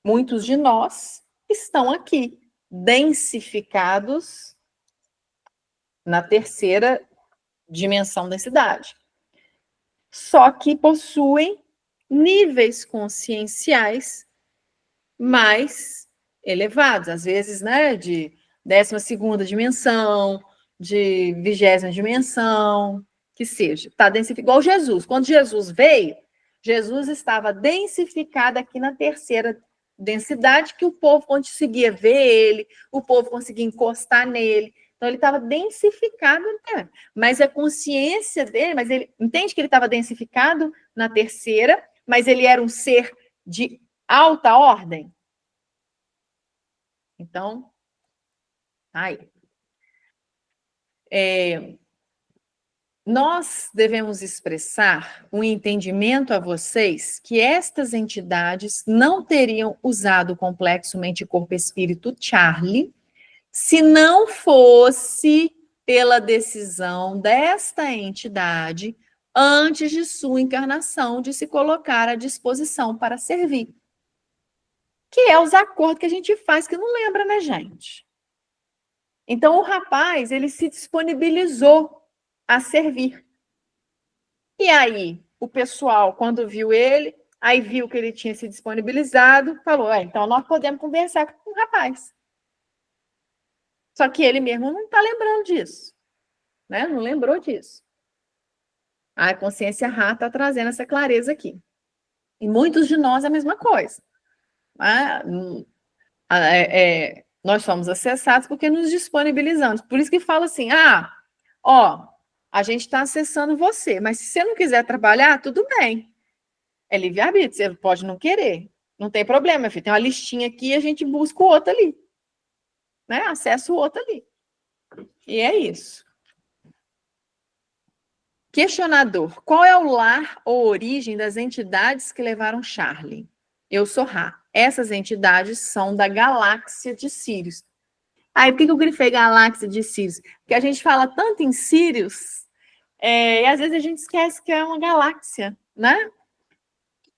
muitos de nós estão aqui, densificados na terceira dimensão densidade. Só que possuem níveis conscienciais mais elevados, às vezes, né, de 12ª dimensão, de 20ª dimensão, que seja. Está densificado, igual Jesus. Quando Jesus veio, Jesus estava densificado aqui na terceira densidade, que o povo conseguia ver ele, o povo conseguia encostar nele. Então, ele estava densificado, né? Mas a consciência dele, mas ele entende que ele estava densificado na terceira, mas ele era um ser de alta ordem. Então, aí. Nós devemos expressar um entendimento a vocês que estas entidades não teriam usado o complexo mente-corpo-espírito Charlie se não fosse pela decisão desta entidade antes de sua encarnação de se colocar à disposição para servir. Que é os acordos que a gente faz que não lembra, né, gente? Então, o rapaz, ele se disponibilizou a servir. E aí, o pessoal, quando viu ele, aí viu que ele tinha se disponibilizado, falou, então nós podemos conversar com o rapaz. Só que ele mesmo não está lembrando disso, né? Não lembrou disso. A consciência Ra está trazendo essa clareza aqui. E muitos de nós é a mesma coisa. Nós somos acessados porque nos disponibilizamos. Por isso que fala assim, a gente está acessando você, mas se você não quiser trabalhar, tudo bem. É livre-arbítrio, você pode não querer. Não tem problema, meu filho. Tem uma listinha aqui e a gente busca o outro ali. Né? Acessa o outro ali. E é isso. Questionador. Qual é o lar ou origem das entidades que levaram Charlie? Eu sou Ra. Essas entidades são da galáxia de Sírios. Aí, por que eu grifei galáxia de Sírios? Porque a gente fala tanto em Sírios, e às vezes a gente esquece que é uma galáxia, né?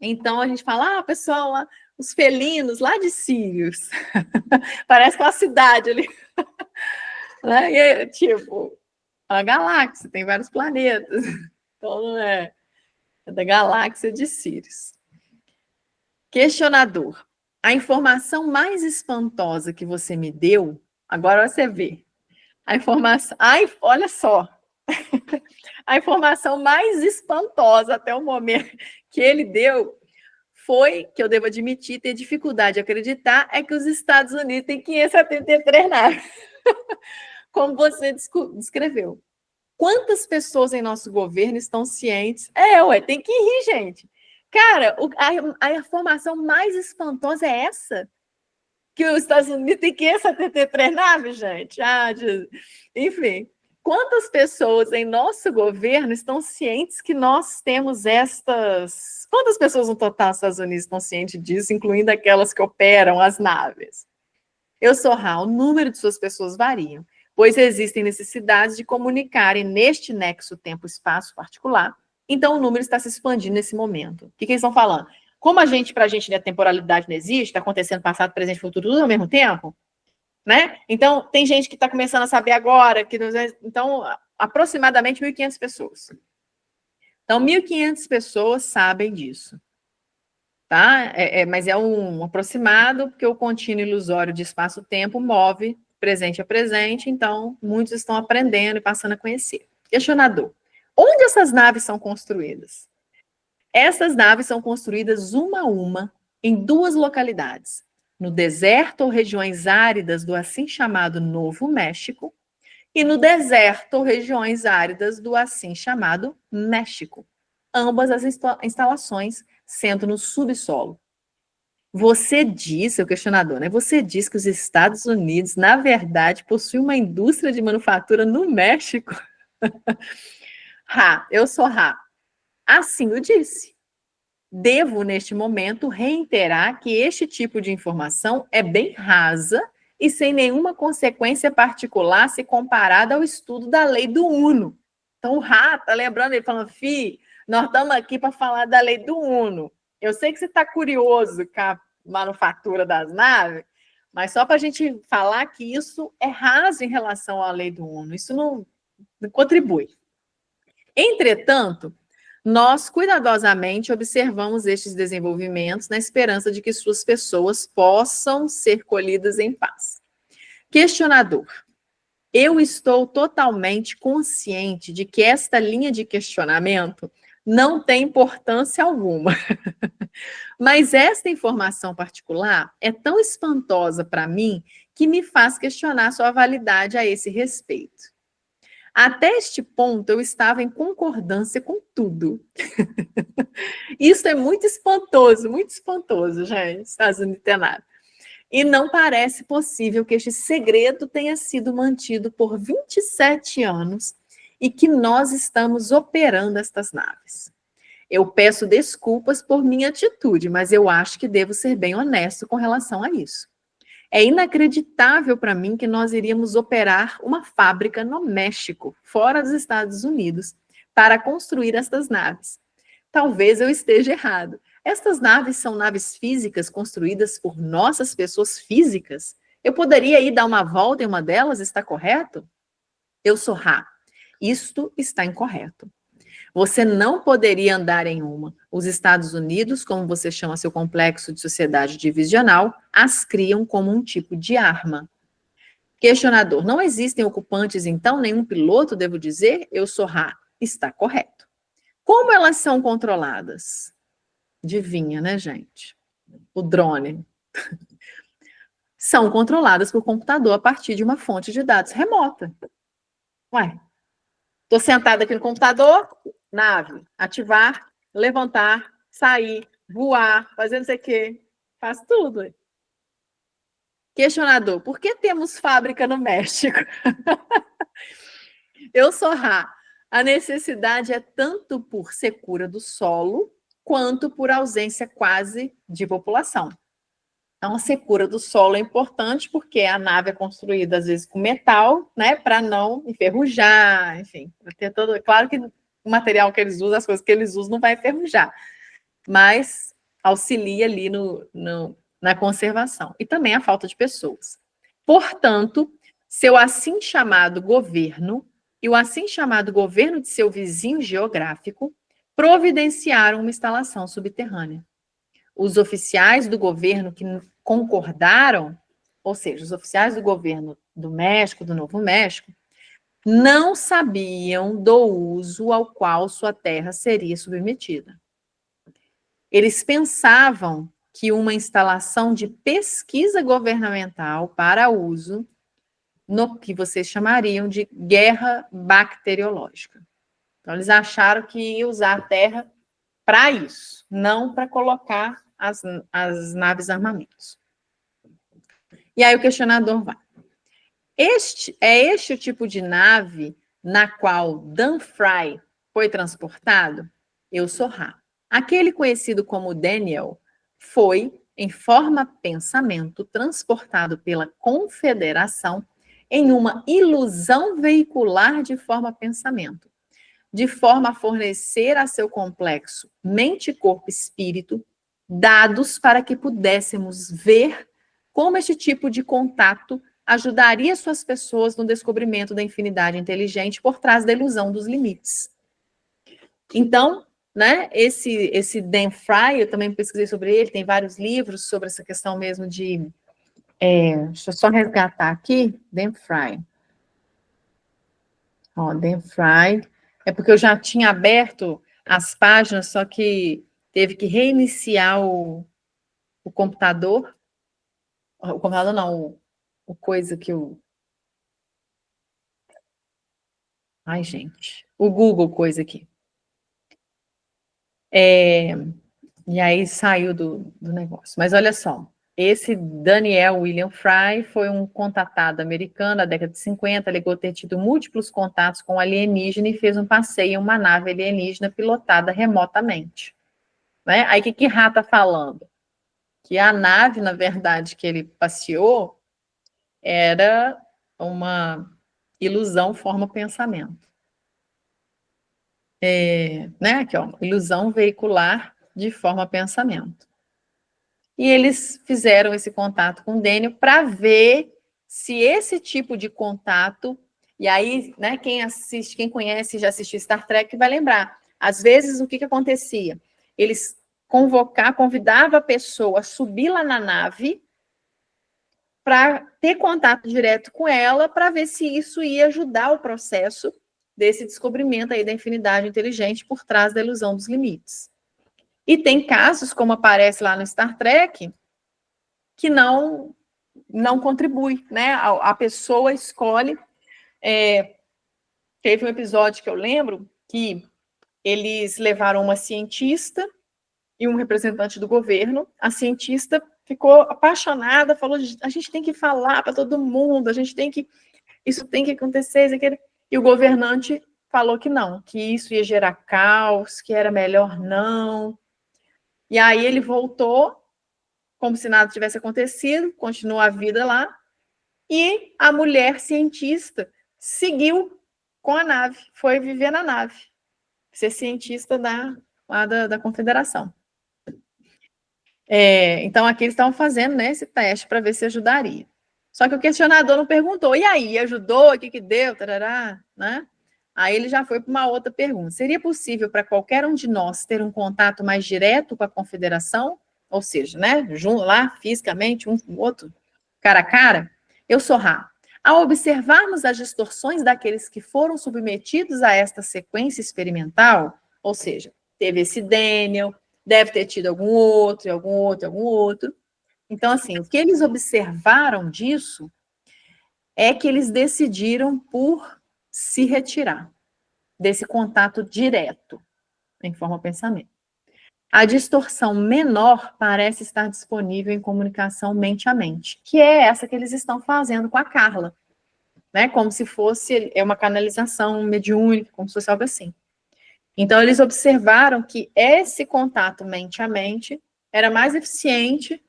Então a gente fala, pessoal, lá, os felinos lá de Sírios. Parece que é uma cidade ali. Né? E é, tipo, a galáxia, tem vários planetas. Então não é da galáxia de Sírios. Questionador. A informação mais espantosa que você me deu, agora você vê. A informação. Ai, olha só. A informação mais espantosa até o momento que ele deu foi, que eu devo admitir, ter dificuldade de acreditar, é que os Estados Unidos têm 573 naves. Como você descreveu. Quantas pessoas em nosso governo estão cientes? Tem que rir, gente. Cara, a informação mais espantosa é essa? Que os Estados Unidos têm 573 naves, gente? Enfim. Quantas pessoas em nosso governo estão cientes que nós temos estas... Quantas pessoas no total nos Estados Unidos estão cientes disso, incluindo aquelas que operam as naves? Eu sou Ra, o número de suas pessoas varia, pois existem necessidades de comunicarem neste nexo tempo-espaço particular, então o número está se expandindo nesse momento. O que eles estão falando? Como para a gente, a temporalidade não existe, está acontecendo passado, presente e futuro, tudo ao mesmo tempo, né? Então, tem gente que está começando a saber agora, então, aproximadamente 1.500 pessoas. Então, 1.500 pessoas sabem disso. Tá? Mas é um aproximado, porque o contínuo ilusório de espaço-tempo move presente a presente, então muitos estão aprendendo e passando a conhecer. Questionador. Onde essas naves são construídas? Essas naves são construídas uma a uma em duas localidades, no deserto ou regiões áridas do assim chamado Novo México e no deserto ou regiões áridas do assim chamado México. Ambas as instalações sendo no subsolo. Você diz, seu questionador, né? Você diz que os Estados Unidos, na verdade, possuem uma indústria de manufatura no México? Ra, eu sou Ra. Assim o disse. Devo, neste momento, reiterar que este tipo de informação é bem rasa e sem nenhuma consequência particular se comparada ao estudo da lei do Uno. Então, o Ra está lembrando, ele falando, nós estamos aqui para falar da lei do Uno. Eu sei que você está curioso com a manufatura das naves, mas só para a gente falar que isso é raso em relação à lei do Uno. Isso não contribui. Entretanto, nós cuidadosamente observamos estes desenvolvimentos na esperança de que suas pessoas possam ser colhidas em paz. Questionador. Eu estou totalmente consciente de que esta linha de questionamento não tem importância alguma. Mas esta informação particular é tão espantosa para mim que me faz questionar sua validade a esse respeito. Até este ponto, eu estava em concordância com tudo. Isso é muito espantoso, gente, Estados Unidos tem nada. E não parece possível que este segredo tenha sido mantido por 27 anos e que nós estamos operando estas naves. Eu peço desculpas por minha atitude, mas eu acho que devo ser bem honesto com relação a isso. É inacreditável para mim que nós iríamos operar uma fábrica no México, fora dos Estados Unidos, para construir estas naves. Talvez eu esteja errado. Estas naves são naves físicas construídas por nossas pessoas físicas? Eu poderia ir dar uma volta em uma delas, está correto? Eu sou Ra. Isto está incorreto. Você não poderia andar em uma. Os Estados Unidos, como você chama seu complexo de sociedade divisional, as criam como um tipo de arma. Questionador, não existem ocupantes, então? Nenhum piloto, devo dizer? Eu sou Ra. Está correto. Como elas são controladas? Adivinha, né, gente? O drone. São controladas por computador a partir de uma fonte de dados remota. Ué, estou sentada aqui no computador, nave, ativar, levantar, sair, voar, fazer não sei o quê. Faz tudo. Questionador, por que temos fábrica no México? Eu sou Ra. A necessidade é tanto por secura do solo, quanto por ausência quase de população. Então, a secura do solo é importante porque a nave é construída, às vezes, com metal, né, para não enferrujar, enfim, ter todo... Claro que o material que eles usam, as coisas que eles usam, não vai enferrujar, mas auxilia ali na conservação. E também a falta de pessoas. Portanto, seu assim chamado governo e o assim chamado governo de seu vizinho geográfico providenciaram uma instalação subterrânea. Os oficiais do governo que concordaram, ou seja, os oficiais do governo do México, do Novo México, não sabiam do uso ao qual sua terra seria submetida. Eles pensavam que uma instalação de pesquisa governamental para uso no que vocês chamariam de guerra bacteriológica. Então, eles acharam que ia usar a terra para isso, não para colocar as naves armamentos. E aí o questionador vai. Este o tipo de nave na qual Dan Fry foi transportado, eu sou Ra. Aquele conhecido como Daniel foi, em forma pensamento, transportado pela Confederação em uma ilusão veicular de forma pensamento, de forma a fornecer a seu complexo mente, corpo, espírito dados para que pudéssemos ver como este tipo de contato ajudaria suas pessoas no descobrimento da infinidade inteligente por trás da ilusão dos limites. Então, né, esse Dan Fry, eu também pesquisei sobre ele, tem vários livros sobre essa questão mesmo de... deixa eu só resgatar aqui, Dan Fry. Ó, Dan Fry, é porque eu já tinha aberto as páginas, só que teve que reiniciar o computador. O computador não, o coisa que eu... Ai, gente, o Google coisa aqui. E aí saiu do negócio. Mas olha só, esse Daniel William Fry foi um contatado americano na década de 50, alegou ter tido múltiplos contatos com alienígena e fez um passeio em uma nave alienígena pilotada remotamente. Né? Aí o que Rá está falando? Que a nave, na verdade, que ele passeou era uma ilusão, forma, pensamento. Né? Aqui, ó, ilusão veicular de forma, pensamento. E eles fizeram esse contato com o Daniel para ver se esse tipo de contato, e aí, né, quem assiste, quem conhece, já assistiu Star Trek, vai lembrar. Às vezes, o que acontecia? Eles convidava a pessoa a subir lá na nave para ter contato direto com ela, para ver se isso ia ajudar o processo desse descobrimento aí da infinidade inteligente por trás da ilusão dos limites. E tem casos, como aparece lá no Star Trek, que não contribui, né? A pessoa escolhe. Teve um episódio que eu lembro que eles levaram uma cientista e um representante do governo. A cientista ficou apaixonada, falou: a gente tem que falar para todo mundo, isso tem que acontecer, isso aqui. E o governante falou que não, que isso ia gerar caos, que era melhor não. E aí ele voltou, como se nada tivesse acontecido, continuou a vida lá, e a mulher cientista seguiu com a nave, foi viver na nave, ser cientista da Confederação. Então, aqui eles estavam fazendo, né, esse teste para ver se ajudaria. Só que o questionador não perguntou, e aí, ajudou? O que deu? Tarará, né? Aí ele já foi para uma outra pergunta. Seria possível para qualquer um de nós ter um contato mais direto com a Confederação? Ou seja, né, lá fisicamente, um com o outro, cara a cara? Eu sou Rá. Ao observarmos as distorções daqueles que foram submetidos a esta sequência experimental, ou seja, teve esse Daniel, deve ter tido algum outro. Então, assim, o que eles observaram disso é que eles decidiram por se retirar desse contato direto, em forma pensamento. A distorção menor parece estar disponível em comunicação mente a mente, que é essa que eles estão fazendo com a Carla, né? Como se fosse uma canalização mediúnica, como se fosse algo assim. Então, eles observaram que esse contato mente a mente era mais eficiente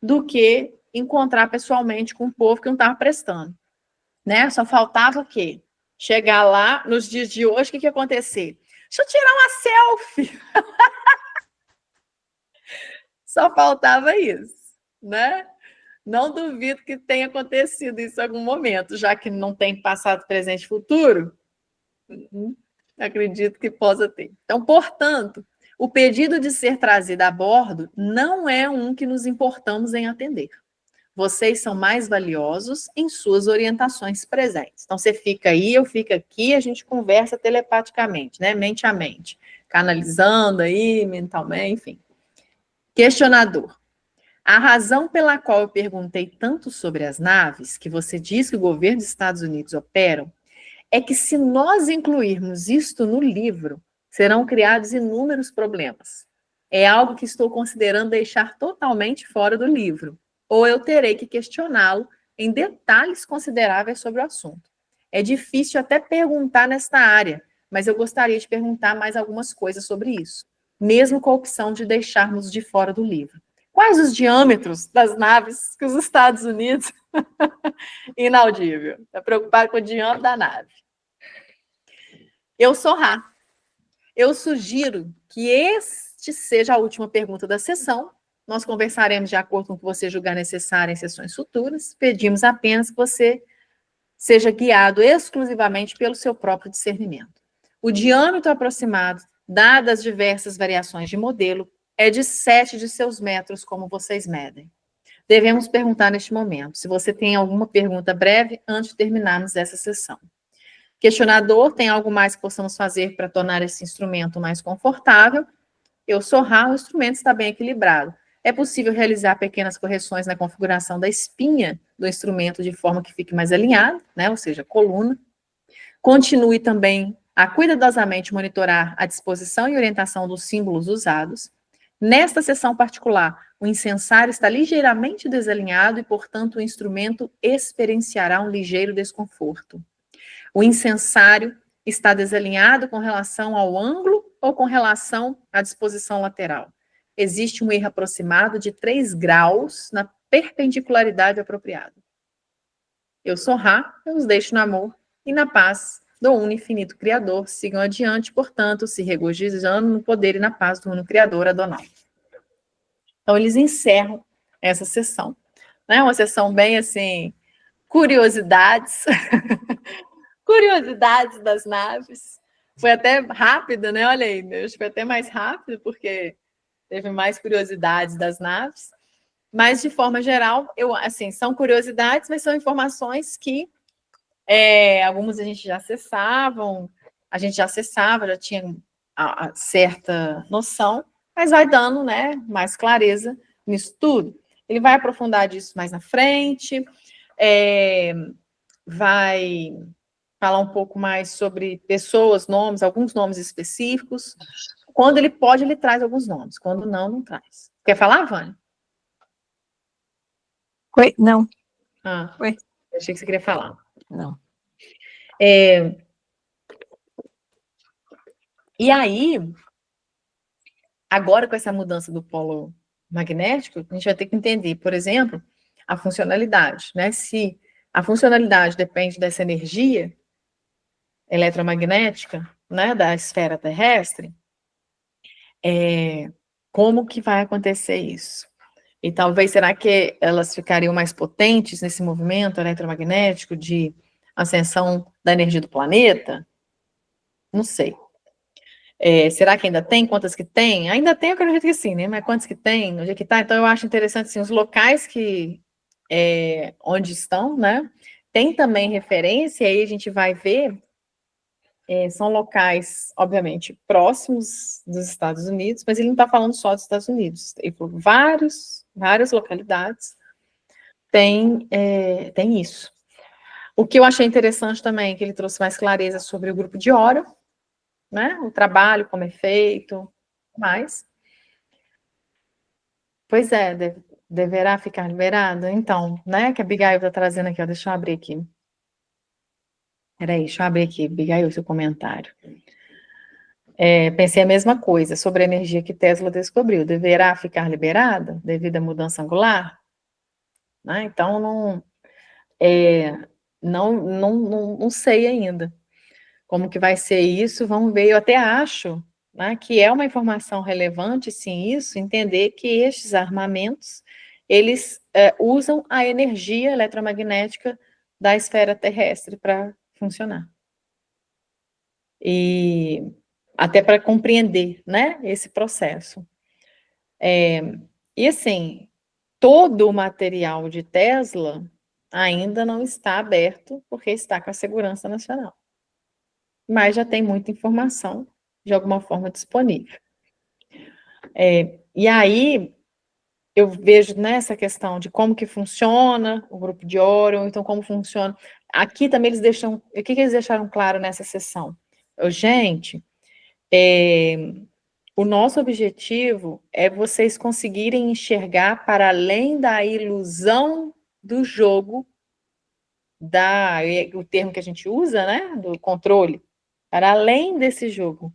do que encontrar pessoalmente com o povo que não estava prestando. Né? Só faltava o quê? Chegar lá, nos dias de hoje, o que ia acontecer? Deixa eu tirar uma selfie. Só faltava isso, né? Não duvido que tenha acontecido isso em algum momento, já que não tem passado, presente e futuro. Acredito que possa ter. Então, portanto, o pedido de ser trazida a bordo não é um que nos importamos em atender. Vocês são mais valiosos em suas orientações presentes. Então, você fica aí, eu fico aqui, a gente conversa telepaticamente, né? Mente a mente, canalizando aí mentalmente, enfim. Questionador. A razão pela qual eu perguntei tanto sobre as naves, que você diz que o governo dos Estados Unidos operam, é que se nós incluirmos isto no livro, serão criados inúmeros problemas. É algo que estou considerando deixar totalmente fora do livro, ou eu terei que questioná-lo em detalhes consideráveis sobre o assunto. É difícil até perguntar nesta área, mas eu gostaria de perguntar mais algumas coisas sobre isso, mesmo com a opção de deixarmos de fora do livro. Quais os diâmetros das naves que os Estados Unidos... Inaudível. Está preocupado com o diâmetro da nave. Eu sou Rá. Eu sugiro que este seja a última pergunta da sessão. Nós conversaremos de acordo com o que você julgar necessário em sessões futuras. Pedimos apenas que você seja guiado exclusivamente pelo seu próprio discernimento. O diâmetro aproximado, dadas as diversas variações de modelo, é de 7 de seus metros, como vocês medem. Devemos perguntar neste momento, se você tem alguma pergunta breve antes de terminarmos essa sessão. Questionador, tem algo mais que possamos fazer para tornar esse instrumento mais confortável? Eu sou Rá, o instrumento está bem equilibrado. É possível realizar pequenas correções na configuração da espinha do instrumento de forma que fique mais alinhado, né? Ou seja, coluna. Continue também a cuidadosamente monitorar a disposição e orientação dos símbolos usados. Nesta sessão particular, o incensário está ligeiramente desalinhado e, portanto, o instrumento experienciará um ligeiro desconforto. O incensário está desalinhado com relação ao ângulo ou com relação à disposição lateral. Existe um erro aproximado de 3 graus na perpendicularidade apropriada. Eu sou Rá, eu os deixo no amor e na paz do Uno Infinito Criador. Sigam adiante, portanto, se regozijando no poder e na paz do Uno Criador, Adonai. Então, eles encerram essa sessão. Né? Uma sessão bem, assim, curiosidades. Curiosidades das naves. Foi até rápido, né? Olha aí, acho que foi até mais rápido, porque teve mais curiosidades das naves. Mas, de forma geral, assim, são curiosidades, mas são informações que algumas a gente já acessava, já tinha a certa noção, mas vai dando, né, mais clareza nisso tudo. Ele vai aprofundar disso mais na frente, vai falar um pouco mais sobre pessoas, nomes, alguns nomes específicos. Quando ele pode, ele traz alguns nomes. Quando não, não traz. Quer falar, Vânia? Oi, não. Oi. Achei que você queria falar. Não. E aí, agora com essa mudança do polo magnético, a gente vai ter que entender, por exemplo, a funcionalidade, né? Se a funcionalidade depende dessa energia eletromagnética, né, da esfera terrestre, como que vai acontecer isso? E talvez, será que elas ficariam mais potentes nesse movimento eletromagnético de ascensão da energia do planeta? Não sei. Será que ainda tem? Quantas que tem? Ainda tem, eu acredito que sim, né? Mas quantos que tem? Onde é que está? Então, eu acho interessante, assim, os locais que, onde estão, né? Tem também referência, aí a gente vai ver, são locais, obviamente, próximos dos Estados Unidos, mas ele não está falando só dos Estados Unidos. Ele falou várias localidades tem isso. O que eu achei interessante também, que ele trouxe mais clareza sobre o grupo de Órion, né? O trabalho, como é feito, mais. Pois é, deverá ficar liberado? Então, né, que a Abigail está trazendo aqui, ó, deixa eu abrir aqui. Peraí, deixa eu abrir aqui, Abigail, seu comentário. Pensei a mesma coisa sobre a energia que Tesla descobriu. Deverá ficar liberada devido à mudança angular? Né? Então, não sei ainda como que vai ser isso, vamos ver. Eu até acho, né, que é uma informação relevante, sim, isso, entender que estes armamentos, eles usam a energia eletromagnética da esfera terrestre para funcionar. E até para compreender, né, esse processo. E assim, todo o material de Tesla ainda não está aberto, porque está com a segurança nacional. Mas já tem muita informação, de alguma forma, disponível. E aí, eu vejo nessa questão de como que funciona o grupo de Órion, então como funciona. Aqui também eles deixam, o que eles deixaram claro nessa sessão? Gente, o nosso objetivo é vocês conseguirem enxergar para além da ilusão do jogo o termo que a gente usa, né, do controle, para além desse jogo.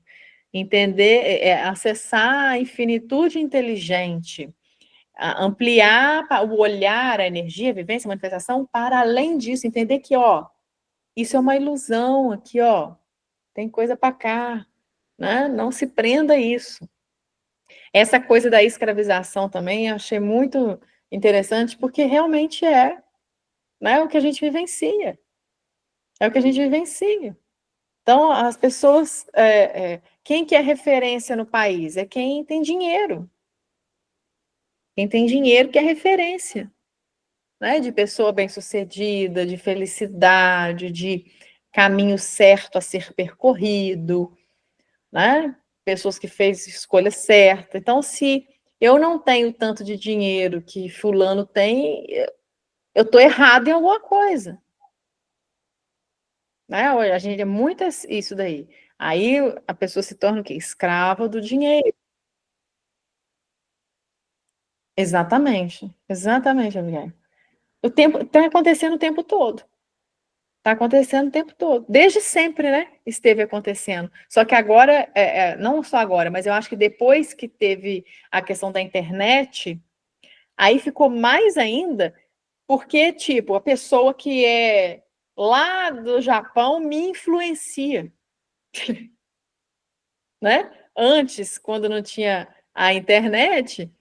Entender, acessar a infinitude inteligente, ampliar o olhar, a energia, a vivência, a manifestação, para além disso, entender que, ó, isso é uma ilusão aqui, ó, tem coisa para cá, né? Não se prenda a isso. Essa coisa da escravização também eu achei muito interessante, porque realmente né, o que a gente vivencia. É o que a gente vivencia. Então, as pessoas, quem que é referência no país? É quem tem dinheiro. Quem tem dinheiro que é referência, né? De pessoa bem-sucedida, de felicidade, de caminho certo a ser percorrido, né? Pessoas que fez escolha certa. Então, se eu não tenho tanto de dinheiro que fulano tem, eu estou errado em alguma coisa. Né? A gente é muito isso daí. Aí a pessoa se torna o quê? Escrava do dinheiro. Exatamente, Abigail. O tempo está acontecendo o tempo todo. Está acontecendo o tempo todo. Desde sempre, né? Esteve acontecendo. Só que agora, não só agora, mas eu acho que depois que teve a questão da internet, aí ficou mais ainda, porque, tipo, a pessoa que é lá do Japão me influencia, né? Antes, quando não tinha a internet,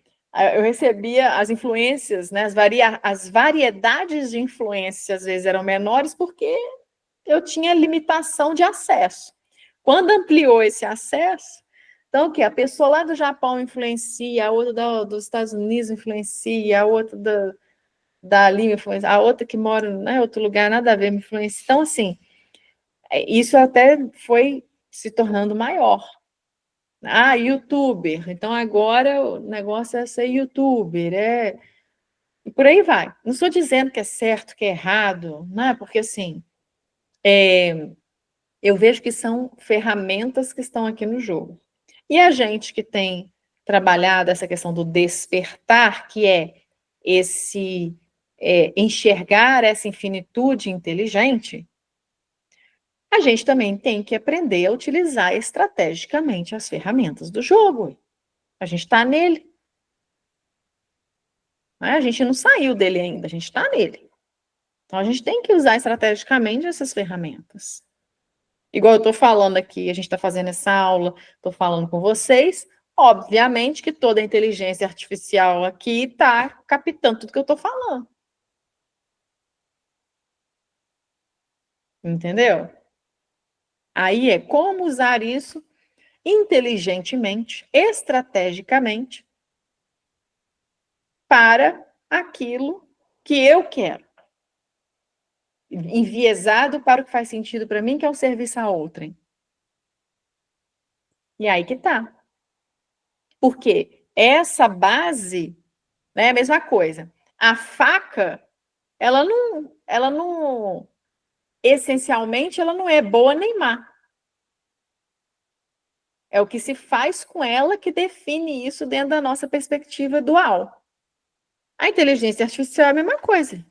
eu recebia as influências, né? As variedades de influências às vezes eram menores porque eu tinha limitação de acesso. Quando ampliou esse acesso, então o que? A pessoa lá do Japão influencia, a outra dos Estados Unidos influencia, a outra dali me influencia, a outra que mora em outro lugar, nada a ver, me influencia. Então, assim, isso até foi se tornando maior. Ah, youtuber. Então agora o negócio é ser youtuber, e por aí vai. Não estou dizendo que é certo, que é errado, né? Porque assim, eu vejo que são ferramentas que estão aqui no jogo. E a gente que tem trabalhado essa questão do despertar, que é esse enxergar essa infinitude inteligente, a gente também tem que aprender a utilizar estrategicamente as ferramentas do jogo. A gente está nele. Né? A gente não saiu dele ainda, a gente está nele. Então a gente tem que usar estrategicamente essas ferramentas. Igual eu estou falando aqui, a gente está fazendo essa aula, estou falando com vocês. Obviamente que toda a inteligência artificial aqui está captando tudo que eu estou falando. Entendeu? Aí é como usar isso inteligentemente, estrategicamente, para aquilo que eu quero. Enviesado para o que faz sentido para mim, que é o serviço a outrem. E aí que tá. Porque essa base, né, é a mesma coisa. A faca, ela não, essencialmente, ela não é boa nem má. É o que se faz com ela que define isso dentro da nossa perspectiva dual. A inteligência artificial é a mesma coisa.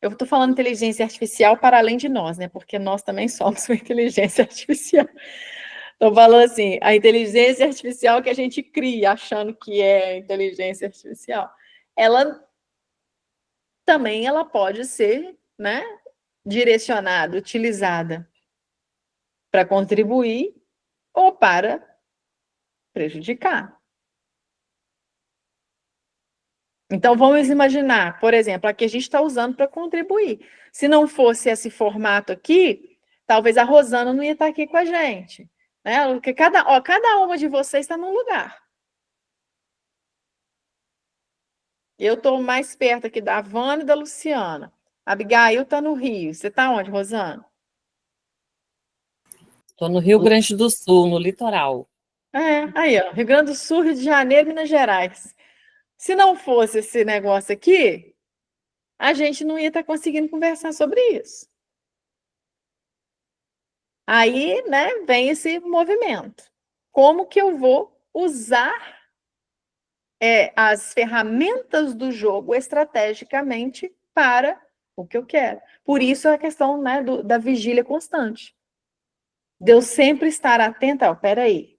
Eu estou falando inteligência artificial para além de nós, né? Porque nós também somos uma inteligência artificial. Estou falando assim, a inteligência artificial que a gente cria, achando que é inteligência artificial, ela também ela pode ser, né, direcionada, utilizada para contribuir ou para prejudicar. Então, vamos imaginar, por exemplo, a que a gente está usando para contribuir. Se não fosse esse formato aqui, talvez a Rosana não ia estar aqui com a gente. Né? Porque cada uma de vocês está num lugar. Eu estou mais perto aqui da Vânia e da Luciana. A Abigail está no Rio. Você está onde, Rosana? Estou no Rio Grande do Sul, no litoral. Aí, ó, Rio Grande do Sul, Rio de Janeiro, Minas Gerais. Se não fosse esse negócio aqui, a gente não ia estar conseguindo conversar sobre isso. Aí, né, vem esse movimento. Como que eu vou usar as ferramentas do jogo estrategicamente para o que eu quero. Por isso a questão, né, da vigília constante. Deus sempre estar atento, peraí,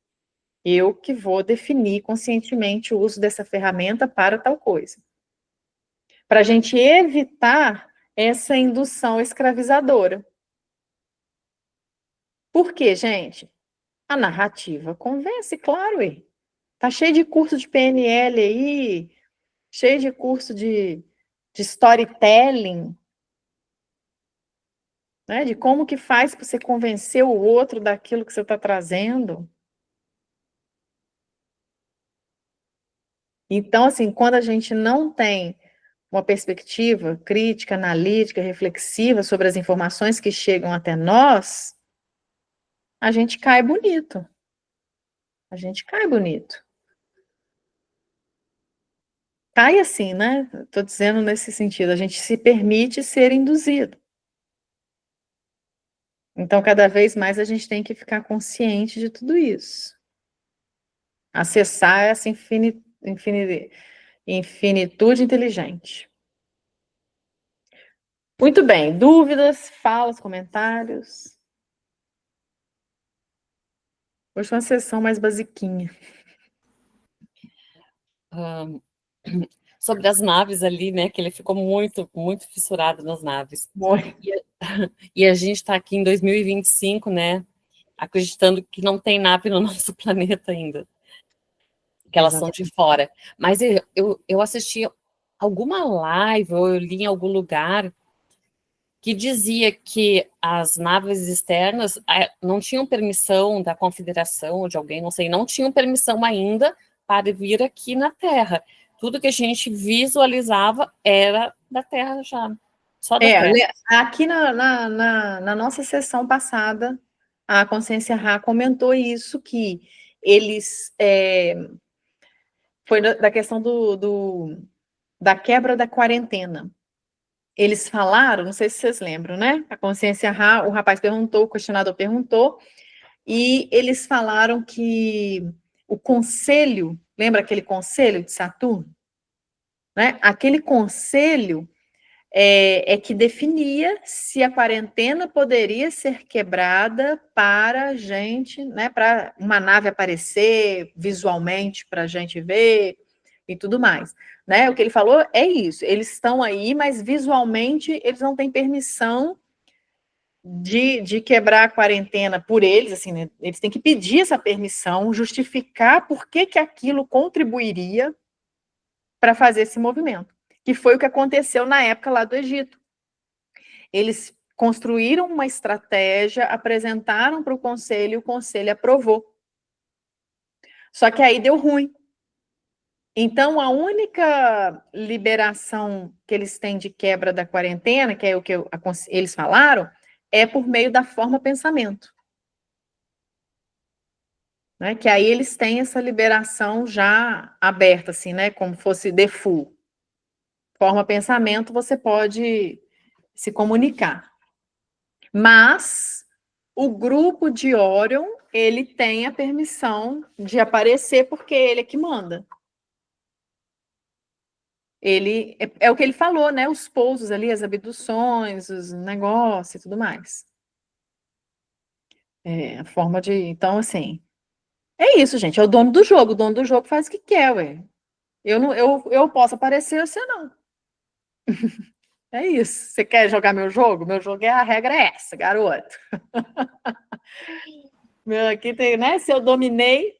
eu que vou definir conscientemente o uso dessa ferramenta para tal coisa. Para a gente evitar essa indução escravizadora. Por quê, gente? A narrativa convence, claro, hein? Tá cheio de curso de PNL aí, cheio de curso de storytelling, né? De como que faz para você convencer o outro daquilo que você está trazendo. Então, assim, quando a gente não tem uma perspectiva crítica, analítica, reflexiva sobre as informações que chegam até nós, a gente cai bonito. A gente cai bonito. Cai assim, né? Estou dizendo nesse sentido, a gente se permite ser induzido. Então, cada vez mais a gente tem que ficar consciente de tudo isso. Acessar essa infinitude inteligente. Muito bem. Dúvidas, falas, comentários? Hoje foi uma sessão mais basiquinha. Sobre as naves ali, né? Que ele ficou muito, muito fissurado nas naves. E a gente está aqui em 2025, né? Acreditando que não tem nave no nosso planeta ainda. Que elas são de fora. Mas eu assisti alguma live, ou eu li em algum lugar, que dizia que as naves externas não tinham permissão da Confederação ou de alguém, não sei, não tinham permissão ainda para vir aqui na Terra. Tudo que a gente visualizava era da Terra já, só da Terra. Aqui na nossa sessão passada, a Consciência Ra comentou isso, que eles... foi da questão da quebra da quarentena. Eles falaram, não sei se vocês lembram, né? A Consciência Ra, o rapaz perguntou, o questionador perguntou, e eles falaram que o conselho, lembra aquele conselho de Saturno? Né? Aquele conselho que definia se a quarentena poderia ser quebrada para a gente, né, para uma nave aparecer visualmente para a gente ver e tudo mais. Né? O que ele falou é isso, eles estão aí, mas visualmente eles não têm permissão de quebrar a quarentena por eles, assim, né? Eles têm que pedir essa permissão, justificar por que aquilo contribuiria para fazer esse movimento, que foi o que aconteceu na época lá do Egito. Eles construíram uma estratégia, apresentaram para o conselho aprovou. Só que aí deu ruim. Então, a única liberação que eles têm de quebra da quarentena, que é o que eles falaram, é por meio da forma pensamento. Né? Que aí eles têm essa liberação já aberta, assim, né? Como fosse default. Forma pensamento, você pode se comunicar. Mas o grupo de Orion, ele tem a permissão de aparecer porque ele é que manda. Ele é o que ele falou, né? Os pousos ali, as abduções, os negócios e tudo mais. A forma de. Então, assim. É isso, gente. É o dono do jogo. O dono do jogo faz o que quer, ué. Eu posso aparecer, você não. É isso. Você quer jogar meu jogo? Meu jogo a regra é essa, garoto. Aqui tem, né? Se eu dominei.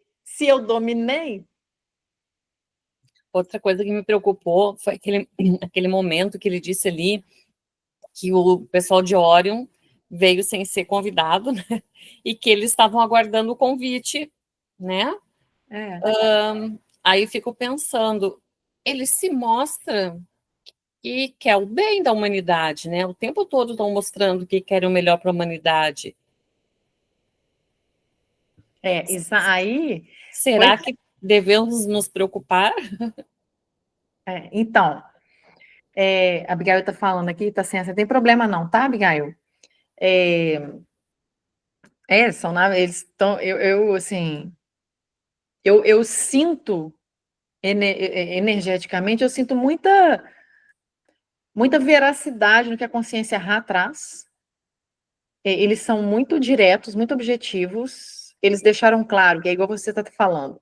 Outra coisa que me preocupou foi aquele momento que ele disse ali que o pessoal de Orion veio sem ser convidado, né? E que eles estavam aguardando o convite, né? Aí eu fico pensando, ele se mostra que quer o bem da humanidade, né? O tempo todo estão mostrando que querem o melhor para a humanidade. Isso aí. Será que devemos nos preocupar? Então, a Abigail está falando aqui, tá assim, não tem problema não, tá, Abigail? Eles estão, assim, eu sinto energeticamente, eu sinto muita muita veracidade no que a consciência Ra traz. Eles são muito diretos, muito objetivos. Eles deixaram claro, que é igual você está falando,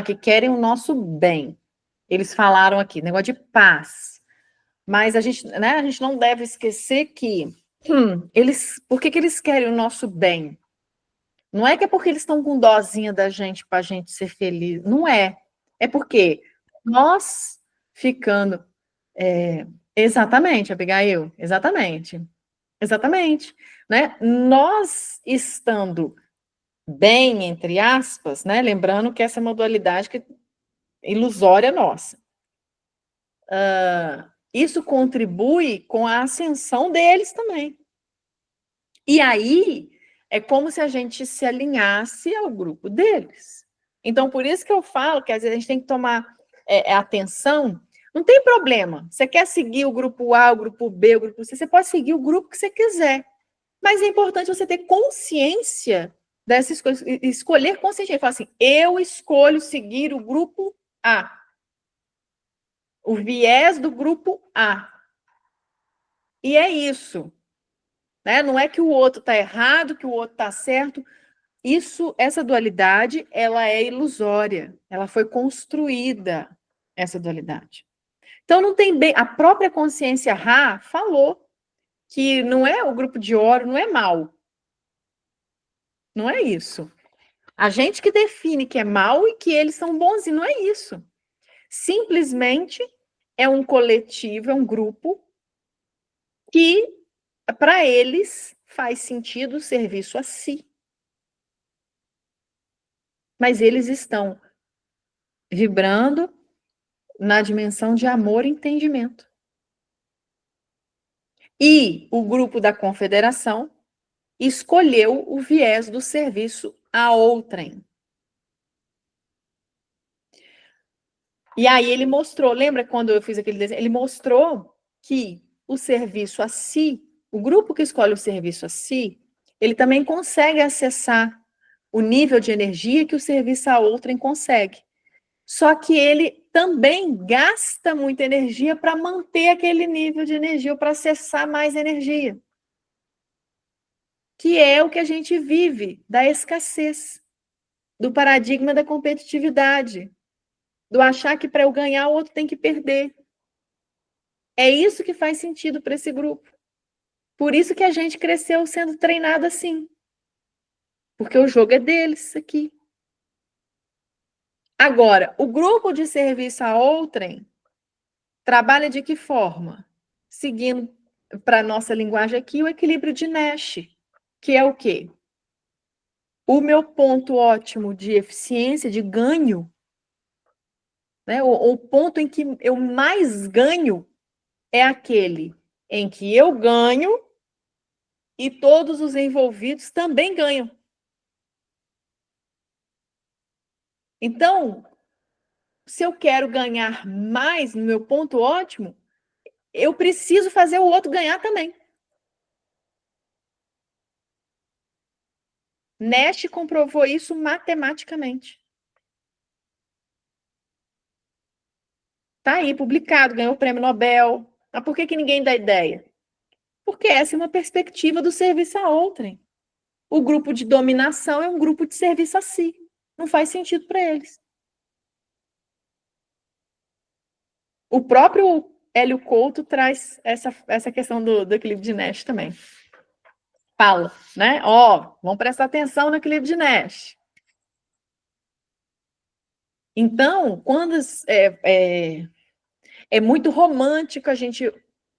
que querem o nosso bem. Eles falaram aqui, negócio de paz. Mas a gente não deve esquecer que por que eles querem o nosso bem? Não é que é porque eles estão com dozinha da gente para a gente ser feliz. Não é. É porque nós ficando. Exatamente, Abigail. Exatamente. Exatamente. Né? Nós estando bem, entre aspas, né? Lembrando que essa é uma dualidade ilusória nossa. Isso contribui com a ascensão deles também. E aí, é como se a gente se alinhasse ao grupo deles. Então, por isso que eu falo que às vezes a gente tem que tomar atenção. Não tem problema. Você quer seguir o grupo A, o grupo B, o grupo C, você pode seguir o grupo que você quiser. Mas é importante você ter consciência dessas coisas, escolher conscientemente. Falar assim, eu escolho seguir o grupo A. O viés do grupo A. E é isso. Né? Não é que o outro está errado, que o outro está certo. Essa dualidade, ela é ilusória. Ela foi construída, essa dualidade. Então, não tem bem... A própria consciência Ra falou que não é o grupo de Órion, não é mal. Não é isso. A gente que define que é mal e que eles são bons, e não é isso. Simplesmente é um coletivo, é um grupo que, para eles, faz sentido o serviço a si. Mas eles estão vibrando na dimensão de amor e entendimento. E o grupo da confederação escolheu o viés do serviço a outrem. E aí ele mostrou, lembra quando eu fiz aquele desenho? Ele mostrou que o serviço a si, o grupo que escolhe o serviço a si, ele também consegue acessar o nível de energia que o serviço a outrem consegue. Só que ele também gasta muita energia para manter aquele nível de energia, ou para acessar mais energia. Que é o que a gente vive da escassez, do paradigma da competitividade, do achar que para eu ganhar o outro tem que perder. É isso que faz sentido para esse grupo. Por isso que a gente cresceu sendo treinado assim. Porque o jogo é deles aqui. Agora, o grupo de serviço a outrem trabalha de que forma? Seguindo, para a nossa linguagem aqui, o equilíbrio de Nash, que é o quê? O meu ponto ótimo de eficiência, de ganho, né? O ponto em que eu mais ganho é aquele em que eu ganho e todos os envolvidos também ganham. Então, se eu quero ganhar mais no meu ponto ótimo, eu preciso fazer o outro ganhar também. Nash comprovou isso matematicamente. Está aí, publicado, ganhou o prêmio Nobel. Mas por que ninguém dá ideia? Porque essa é uma perspectiva do serviço a outrem. O grupo de dominação é um grupo de serviço a si. Não faz sentido para eles. O próprio Hélio Couto traz essa questão do equilíbrio de Nash também. Fala, né? Vamos prestar atenção no equilíbrio de Nash. Então, quando é muito romântico a gente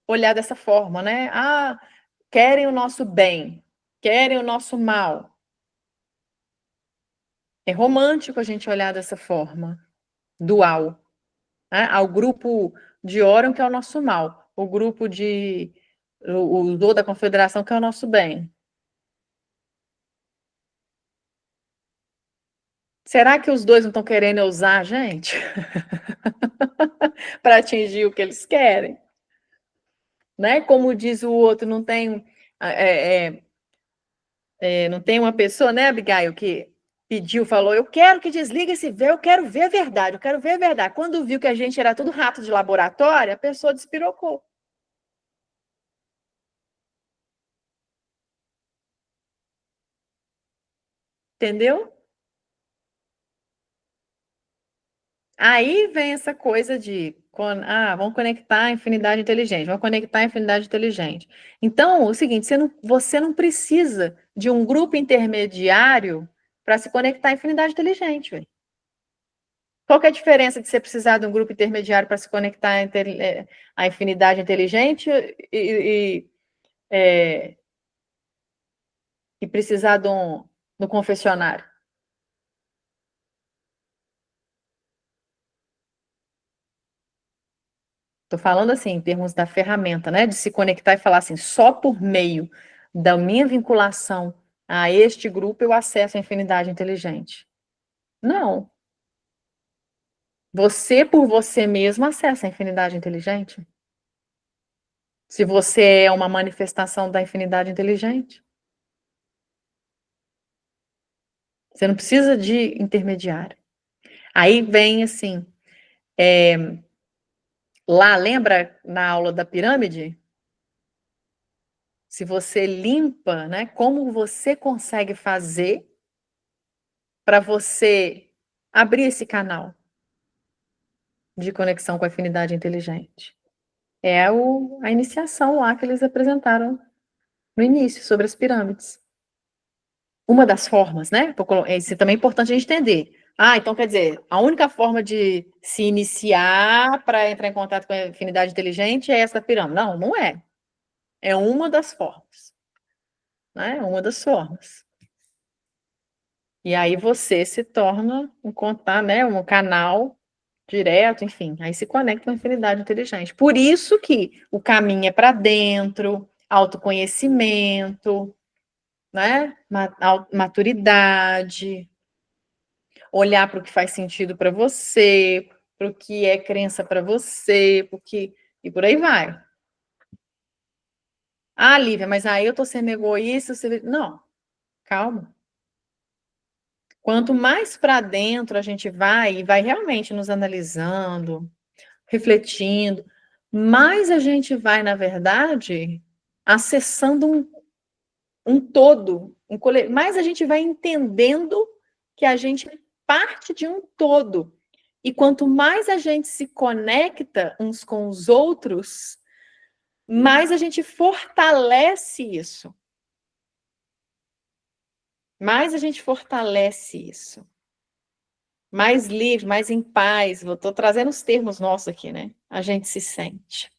olhar dessa forma, né? Querem o nosso bem, querem o nosso mal. É romântico a gente olhar dessa forma, dual. Né? Ao grupo de Órion, que é o nosso mal. O grupo o do da Confederação, que é o nosso bem. Será que os dois não estão querendo usar a gente? Para atingir o que eles querem? Né? Como diz o outro, não tem uma pessoa, né, Abigail, que pediu, falou, eu quero que desligue esse véu, eu quero ver a verdade, eu quero ver a verdade. Quando viu que a gente era tudo rato de laboratório, a pessoa despirocou. Entendeu? Aí vem essa coisa de, vamos conectar a infinidade inteligente, vamos conectar a infinidade inteligente. Então, é o seguinte, você não precisa de um grupo intermediário para se conectar à infinidade inteligente, velho. Qual que é a diferença de você precisar de um grupo intermediário para se conectar à infinidade inteligente é, e precisar de um confessionário? Estou falando assim, em termos da ferramenta, né? De se conectar e falar assim, só por meio da minha vinculação a este grupo eu acesso a infinidade inteligente. Não. Você, por você mesmo, acessa a infinidade inteligente. Se você é uma manifestação da infinidade inteligente. Você não precisa de intermediário. Aí vem assim, lá, lembra na aula da pirâmide? Se você limpa, né? Como você consegue fazer para você abrir esse canal de conexão com a afinidade inteligente? É a iniciação lá que eles apresentaram no início, sobre as pirâmides. Uma das formas, né? Isso também é importante a gente entender. Então quer dizer, a única forma de se iniciar para entrar em contato com a afinidade inteligente é essa pirâmide. Não, não é. É uma das formas. Né? É uma das formas. E aí você se torna um contato, né? Um canal direto, enfim, aí se conecta com a infinidade inteligente. Por isso que o caminho é para dentro, autoconhecimento, né? Maturidade, olhar para o que faz sentido para você, para o que é crença para você, porque e por aí vai. Lívia, mas aí eu estou sendo egoísta, não, calma. Quanto mais para dentro a gente vai, e vai realmente nos analisando, refletindo, mais a gente vai, na verdade, acessando um todo, mais a gente vai entendendo que a gente é parte de um todo. E quanto mais a gente se conecta uns com os outros, mais a gente fortalece isso. Mais a gente fortalece isso. Mais livre, mais em paz. Estou trazendo os termos nossos aqui, né? A gente se sente.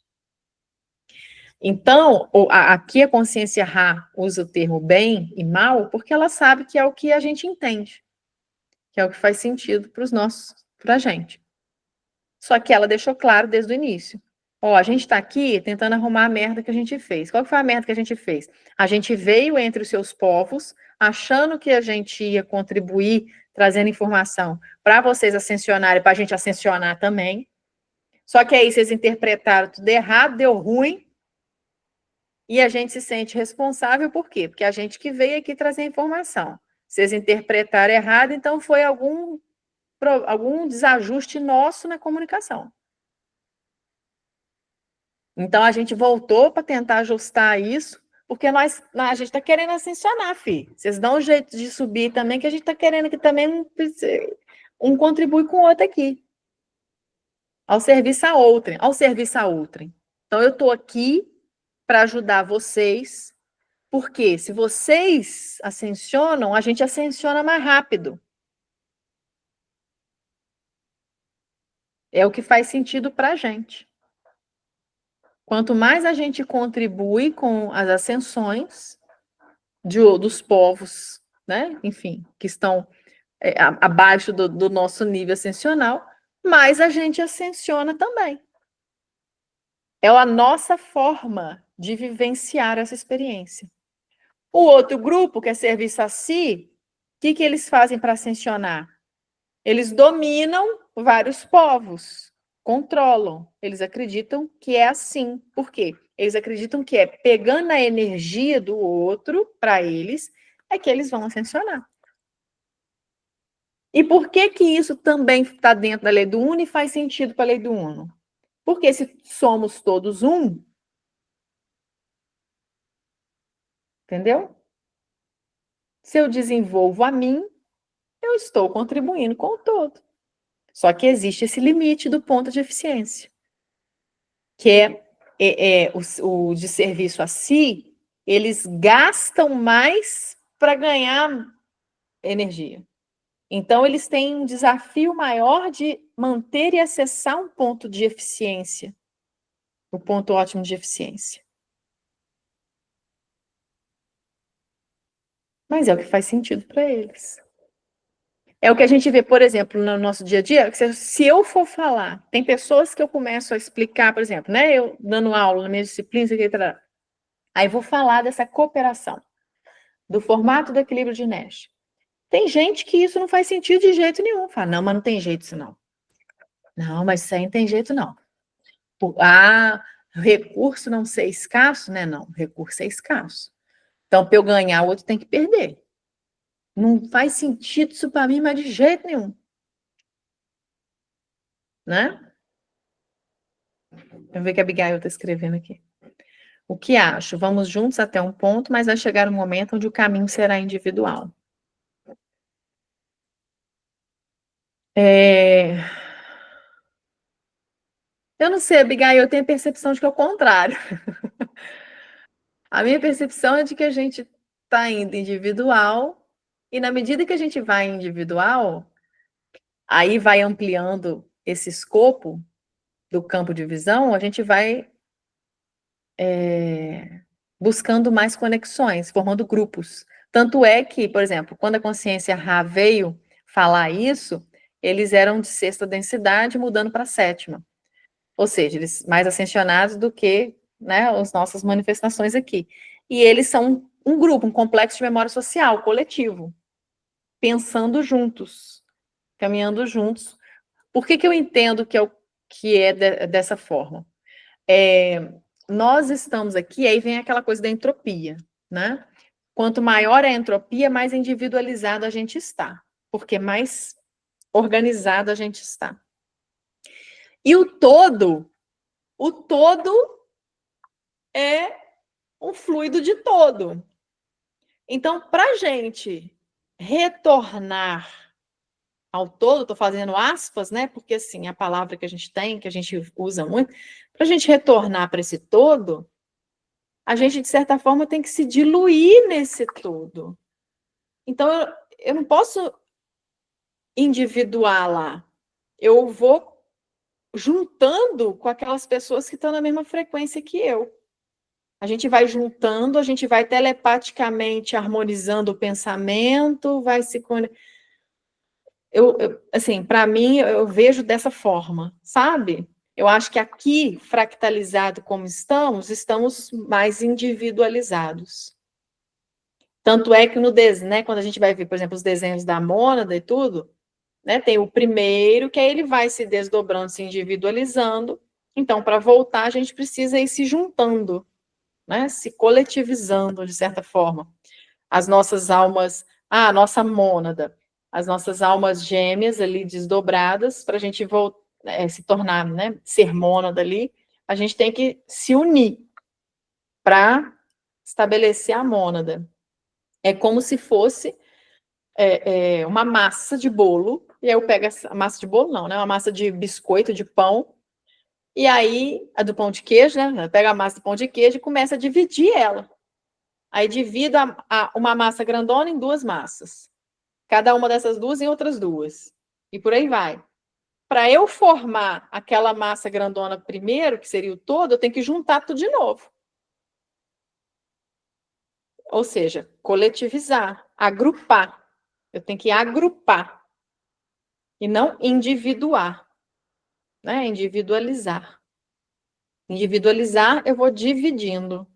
Então, aqui a consciência Ra usa o termo bem e mal porque ela sabe que é o que a gente entende, que é o que faz sentido para a gente. Só que ela deixou claro desde o início. A gente está aqui tentando arrumar a merda que a gente fez. Qual que foi a merda que a gente fez? A gente veio entre os seus povos, achando que a gente ia contribuir, trazendo informação para vocês ascensionarem, para a gente ascensionar também. Só que aí vocês interpretaram tudo errado, deu ruim, e a gente se sente responsável por quê? Porque a gente que veio aqui trazer informação. Vocês interpretaram errado, então foi algum desajuste nosso na comunicação. Então a gente voltou para tentar ajustar isso, porque a gente está querendo ascensionar, filho. Vocês dão um jeito de subir também, que a gente está querendo que também um contribui com o outro aqui. Ao serviço a outrem, ao serviço a outrem. Então eu estou aqui para ajudar vocês, porque se vocês ascensionam, a gente ascensiona mais rápido. É o que faz sentido para a gente. Quanto mais a gente contribui com as ascensões dos povos, né? Enfim, que estão abaixo do nosso nível ascensional, mais a gente ascensiona também. É a nossa forma de vivenciar essa experiência. O outro grupo, que é serviço a si, o que eles fazem para ascensionar? Eles dominam vários povos, controlam. Eles acreditam que é assim. Por quê? Eles acreditam que é pegando a energia do outro, para eles, é que eles vão ascensionar. E por que isso também está dentro da lei do Uno e faz sentido para a lei do Uno? Porque se somos todos um, entendeu? Se eu desenvolvo a mim, eu estou contribuindo com o todo. Só que existe esse limite do ponto de eficiência, que o de serviço a si, eles gastam mais para ganhar energia. Então, eles têm um desafio maior de manter e acessar um ponto de eficiência, o ponto ótimo de eficiência. Mas é o que faz sentido para eles. É o que a gente vê, por exemplo, no nosso dia a dia, que se eu for falar, tem pessoas que eu começo a explicar, por exemplo, né, eu dando aula na minha disciplina, etc. Aí vou falar dessa cooperação, do formato do equilíbrio de Nash. Tem gente que isso não faz sentido de jeito nenhum. Fala, não, mas não tem jeito isso não. Não, mas isso aí não tem jeito não. Recurso não ser escasso, né? Não, recurso é escasso. Então, para eu ganhar, o outro tem que perder. Não faz sentido isso para mim, mas de jeito nenhum. Né? Vamos ver o que a Abigail está escrevendo aqui. O que acho? Vamos juntos até um ponto, mas vai chegar um momento onde o caminho será individual. Eu não sei, Abigail, eu tenho a percepção de que é o contrário. A minha percepção é de que a gente está indo individual, e na medida que a gente vai individual, aí vai ampliando esse escopo do campo de visão, a gente vai buscando mais conexões, formando grupos. Tanto é que, por exemplo, quando a consciência Ra veio falar isso, eles eram de sexta densidade, mudando para sétima. Ou seja, eles mais ascensionados do que, né, as nossas manifestações aqui. E eles são um grupo, um complexo de memória social, coletivo, pensando juntos, caminhando juntos. Por que eu entendo que é dessa forma? Nós estamos aqui, aí vem aquela coisa da entropia, né? Quanto maior é a entropia, mais individualizado a gente está, porque mais organizado a gente está. E o todo é um fluido de todo. Então, para a gente retornar ao todo, estou fazendo aspas, né? Porque assim, a palavra que a gente tem, que a gente usa muito, para a gente retornar para esse todo, a gente, de certa forma, tem que se diluir nesse todo. Então, eu não posso individuar lá. Eu vou juntando com aquelas pessoas que estão na mesma frequência que eu. A gente vai juntando, a gente vai telepaticamente harmonizando o pensamento, vai se... assim, para mim, eu vejo dessa forma, sabe? Eu acho que aqui, fractalizado como estamos mais individualizados. Tanto é que no desenho, né, quando a gente vai ver, por exemplo, os desenhos da mônada e tudo, né, tem o primeiro, que aí ele vai se desdobrando, se individualizando. Então, para voltar, a gente precisa ir se juntando, né, se coletivizando, de certa forma. As nossas almas, a nossa mônada, as nossas almas gêmeas ali desdobradas, para a gente se tornar, né, ser mônada ali, a gente tem que se unir para estabelecer a mônada. É como se fosse uma massa de bolo, e aí eu pego a massa de bolo, não, né? Uma massa de biscoito, de pão, e aí a do pão de queijo, né? Pega a massa do pão de queijo e começa a dividir ela. Aí divido uma massa grandona em duas massas. Cada uma dessas duas em outras duas. E por aí vai. Para eu formar aquela massa grandona primeiro, que seria o todo, eu tenho que juntar tudo de novo. Ou seja, coletivizar, agrupar. Eu tenho que agrupar. E não individuar. Né? Individualizar. Individualizar, eu vou dividindo.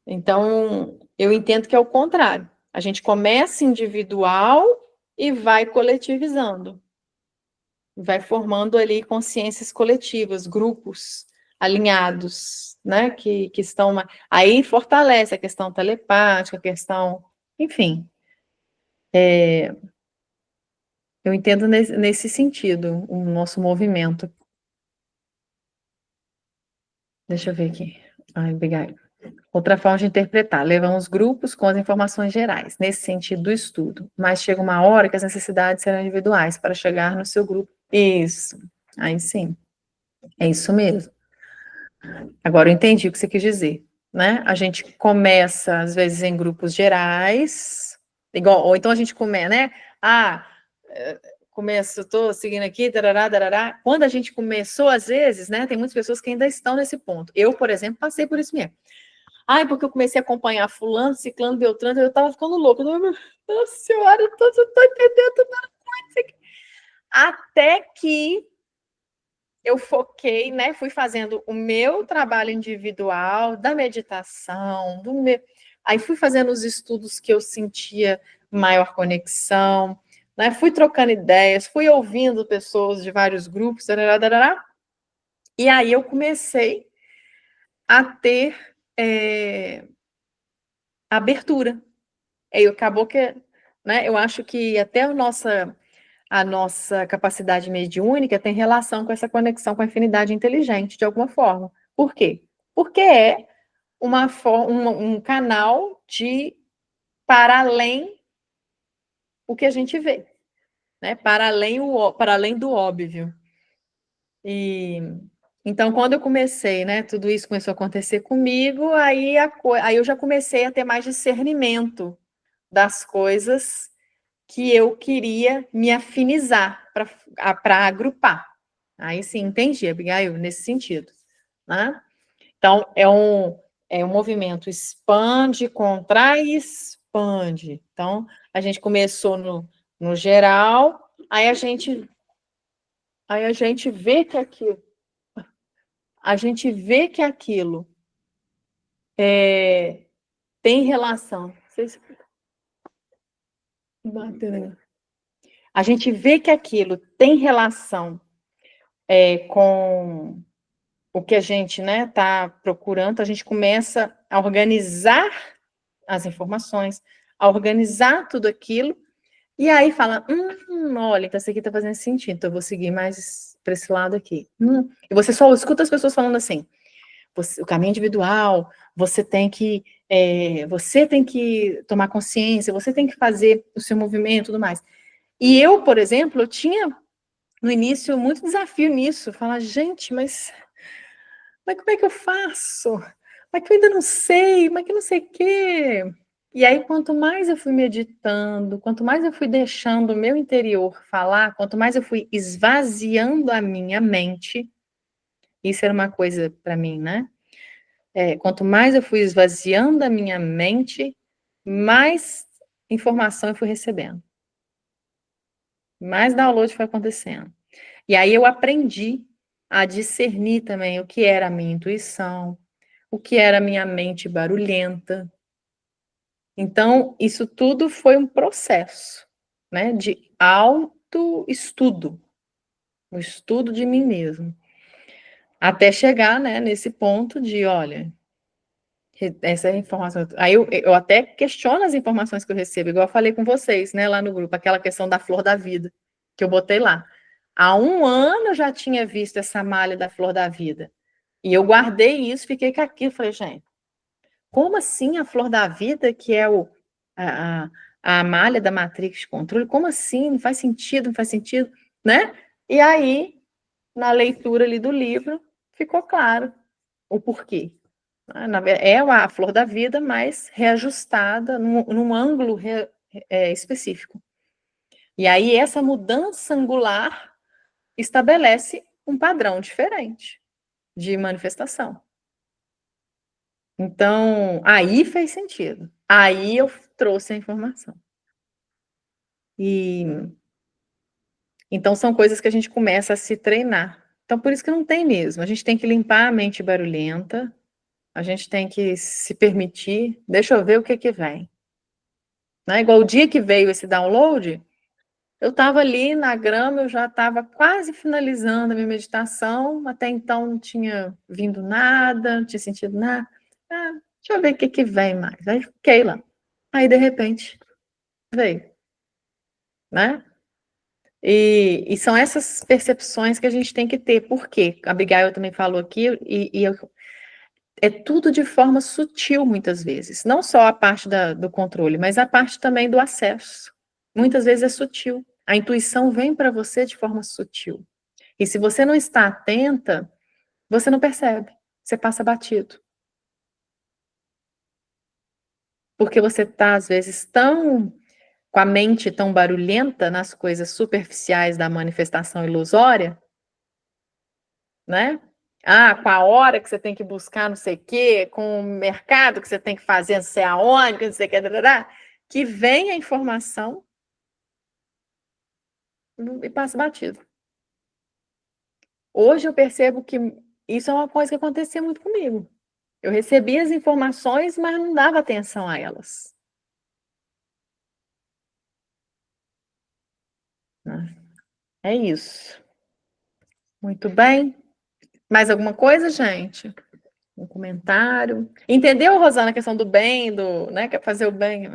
Então, eu entendo que é o contrário. A gente começa individual e vai coletivizando. Vai formando ali consciências coletivas, grupos alinhados, né? Que estão... Aí fortalece a questão telepática, a questão... Enfim. Eu entendo nesse sentido o nosso movimento. Deixa eu ver aqui. Ai, obrigada. Outra forma de interpretar, levam os grupos com as informações gerais, nesse sentido do estudo, mas chega uma hora que as necessidades serão individuais para chegar no seu grupo. Isso, aí sim, é isso mesmo. Agora eu entendi o que você quis dizer, né? A gente começa, às vezes, em grupos gerais, igual, ou então a gente começa, né? Começo, estou seguindo aqui, tarará, tarará. Quando a gente começou, às vezes, né? Tem muitas pessoas que ainda estão nesse ponto. Eu, por exemplo, passei por isso mesmo. Porque eu comecei a acompanhar fulano, ciclano, beltrano, eu tava ficando louca. Nossa senhora, eu tô entendendo tudo. Até que eu foquei, né? Fui fazendo o meu trabalho individual, da meditação, aí fui fazendo os estudos que eu sentia maior conexão, né? Fui trocando ideias, fui ouvindo pessoas de vários grupos, tarará, tarará, e aí eu comecei a ter abertura. Aí acabou que, né? Eu acho que até a nossa capacidade mediúnica tem relação com essa conexão com a afinidade inteligente, de alguma forma. Por quê? Porque é um canal de para além o que a gente vê, né? Para além do óbvio. E então, quando eu comecei, né, tudo isso começou a acontecer comigo, aí eu já comecei a ter mais discernimento das coisas que eu queria me afinizar para agrupar. Aí sim, entendi, Abigail, nesse sentido, né? Então, é um movimento expande, contrai e expande. Então, a gente começou no geral, aí a gente vê que aquilo, tem relação. Não sei se a gente vê que aquilo tem relação com o que a gente está procurando, a gente começa a organizar as informações, a organizar tudo aquilo, e aí fala, olha, então isso aqui está fazendo sentido, então eu vou seguir mais para esse lado aqui. E você só escuta as pessoas falando assim, o caminho individual, você tem que tomar consciência, você tem que fazer o seu movimento e tudo mais. E eu, por exemplo, eu tinha no início muito desafio nisso, falar, gente, mas como é que eu faço? Mas que eu ainda não sei, mas que não sei o quê. E aí, quanto mais eu fui meditando, quanto mais eu fui deixando o meu interior falar, quanto mais eu fui esvaziando a minha mente, isso era uma coisa para mim, né? Quanto mais eu fui esvaziando a minha mente, mais informação eu fui recebendo. Mais download foi acontecendo. E aí eu aprendi a discernir também o que era a minha intuição, o que era a minha mente barulhenta. Então, isso tudo foi um processo, né, de autoestudo, o estudo de mim mesmo. Até chegar, né, nesse ponto de, olha, essa informação... Aí eu até questiono as informações que eu recebo, igual eu falei com vocês, né, lá no grupo, aquela questão da flor da vida, que eu botei lá. Há 1 ano eu já tinha visto essa malha da flor da vida. E eu guardei isso, fiquei com aquilo, falei, gente, como assim a flor da vida, que é a malha da matrix de controle, como assim? Não faz sentido, né? E aí, na leitura ali do livro, ficou claro o porquê. É a flor da vida, mas reajustada num ângulo específico. E aí, essa mudança angular estabelece um padrão diferente de manifestação. Então, aí fez sentido. Aí eu trouxe a informação. Então, são coisas que a gente começa a se treinar. Então, por isso que não tem mesmo. A gente tem que limpar a mente barulhenta, a gente tem que se permitir, deixa eu ver o que vem. Né? Igual o dia que veio esse download, eu estava ali na grama, eu já estava quase finalizando a minha meditação, até então não tinha vindo nada, não tinha sentido nada. Deixa eu ver o que vem mais. Aí fiquei lá. Aí, de repente, veio. Né? E são essas percepções que a gente tem que ter. Por quê? A Abigail também falou aqui, é tudo de forma sutil, muitas vezes. Não só a parte do controle, mas a parte também do acesso. Muitas vezes é sutil. A intuição vem para você de forma sutil. E se você não está atenta, você não percebe. Você passa batido. Porque você está, às vezes, tão com a mente tão barulhenta nas coisas superficiais da manifestação ilusória, né? Ah, com a hora que você tem que buscar não sei o quê, com o mercado que você tem que fazer não sei aonde, não sei o quê, que vem a informação e passa batido. Hoje eu percebo que isso é uma coisa que acontecia muito comigo. Eu recebia as informações, mas não dava atenção a elas. É isso. Muito bem. Mais alguma coisa, gente? Um comentário? Entendeu, Rosana, a questão do bem, né? Quer fazer o bem?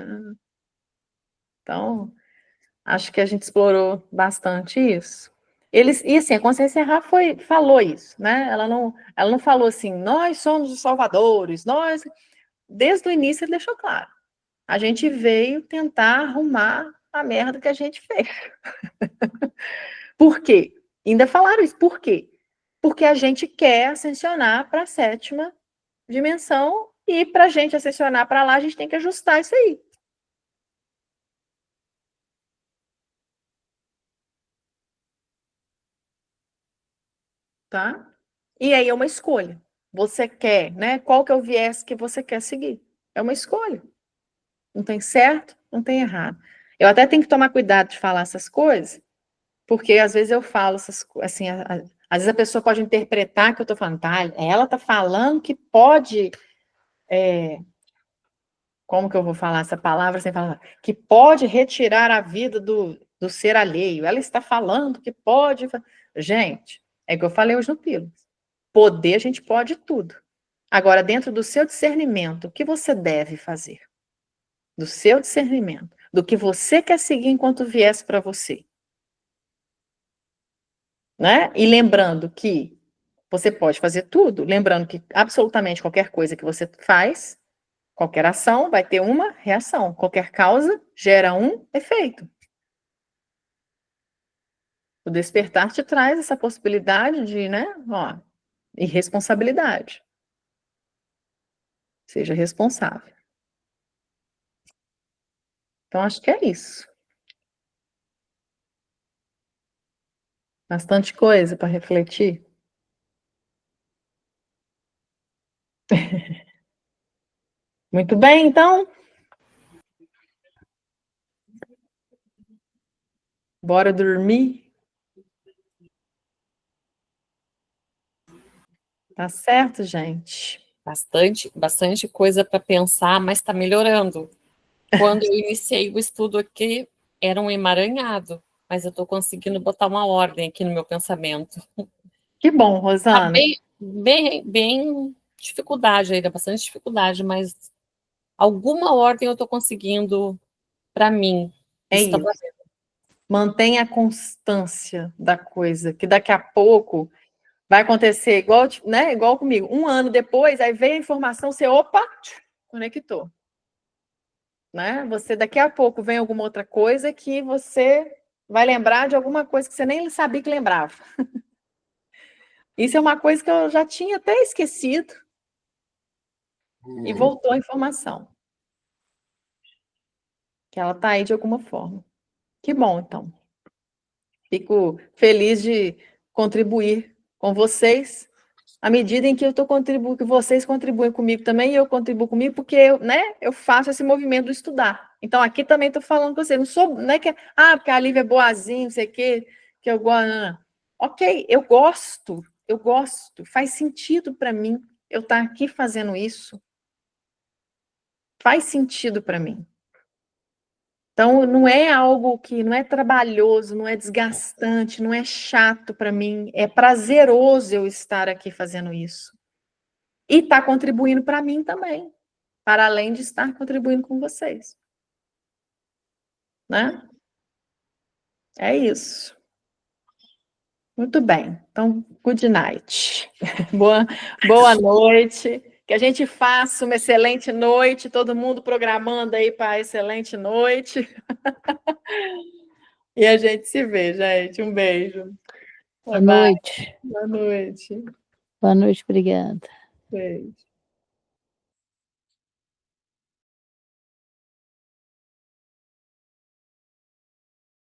Então, acho que a gente explorou bastante isso. E assim, a Consciência Ra falou isso, né? Ela não falou assim, nós somos os salvadores, nós. Desde o início, ele deixou claro. A gente veio tentar arrumar a merda que a gente fez. Por quê? Ainda falaram isso. Por quê? Porque a gente quer ascensionar para a 7ª dimensão e para a gente ascensionar para lá, a gente tem que ajustar isso aí. Tá? E aí é uma escolha. Você quer, né? Qual que é o viés que você quer seguir? É uma escolha. Não tem certo, não tem errado. Eu até tenho que tomar cuidado de falar essas coisas, porque às vezes eu falo essas coisas, assim, às vezes a pessoa pode interpretar que eu estou falando, tá, ela está falando que pode, como que eu vou falar essa palavra sem falar? Que pode retirar a vida do ser alheio. Ela está falando que pode. Gente, é o que eu falei hoje no Pílulas. Poder a gente pode tudo. Agora, dentro do seu discernimento, o que você deve fazer? Do seu discernimento, do que você quer seguir enquanto viesse para você. Né? E lembrando que você pode fazer tudo, lembrando que absolutamente qualquer coisa que você faz, qualquer ação vai ter uma reação, qualquer causa gera um efeito. O despertar te traz essa possibilidade de, né, ó, irresponsabilidade. Seja responsável. Então, acho que é isso. Bastante coisa para refletir. Muito bem, então. Bora dormir. Tá certo, gente? Bastante coisa para pensar, mas está melhorando. Quando eu iniciei o estudo aqui, era um emaranhado, mas eu estou conseguindo botar uma ordem aqui no meu pensamento. Que bom, Tá Rosana. bem dificuldade ainda, bastante dificuldade, mas alguma ordem eu estou conseguindo para mim. É Isso tá isso. Mantenha a constância da coisa, que daqui a pouco vai acontecer igual, né, igual comigo. Um ano depois, aí vem a informação, você, opa, conectou. Né? Você, daqui a pouco, vem alguma outra coisa que você vai lembrar de alguma coisa que você nem sabia que lembrava. Isso é uma coisa que eu já tinha até esquecido e voltou a informação. Que ela está aí de alguma forma. Que bom, então. Fico feliz de contribuir com vocês, à medida em que eu estou contribuindo, que vocês contribuem comigo também, e eu contribuo comigo, porque eu, né, eu faço esse movimento do estudar. Então, aqui também estou falando com vocês, não sou, não é que, porque a Lívia é boazinha, não sei o quê, que eu gosto, não. Ok, eu gosto, faz sentido para mim eu estar aqui fazendo isso, faz sentido para mim. Então, não é algo que não é trabalhoso, não é desgastante, não é chato para mim, é prazeroso eu estar aqui fazendo isso. E está contribuindo para mim também, para além de estar contribuindo com vocês. Né? É isso. Muito bem. Então, good night. Boa noite. Que a gente faça uma excelente noite, todo mundo programando aí para excelente noite. E a gente se vê, gente. Um beijo. Boa noite. Boa noite. Boa noite, obrigada. Beijo.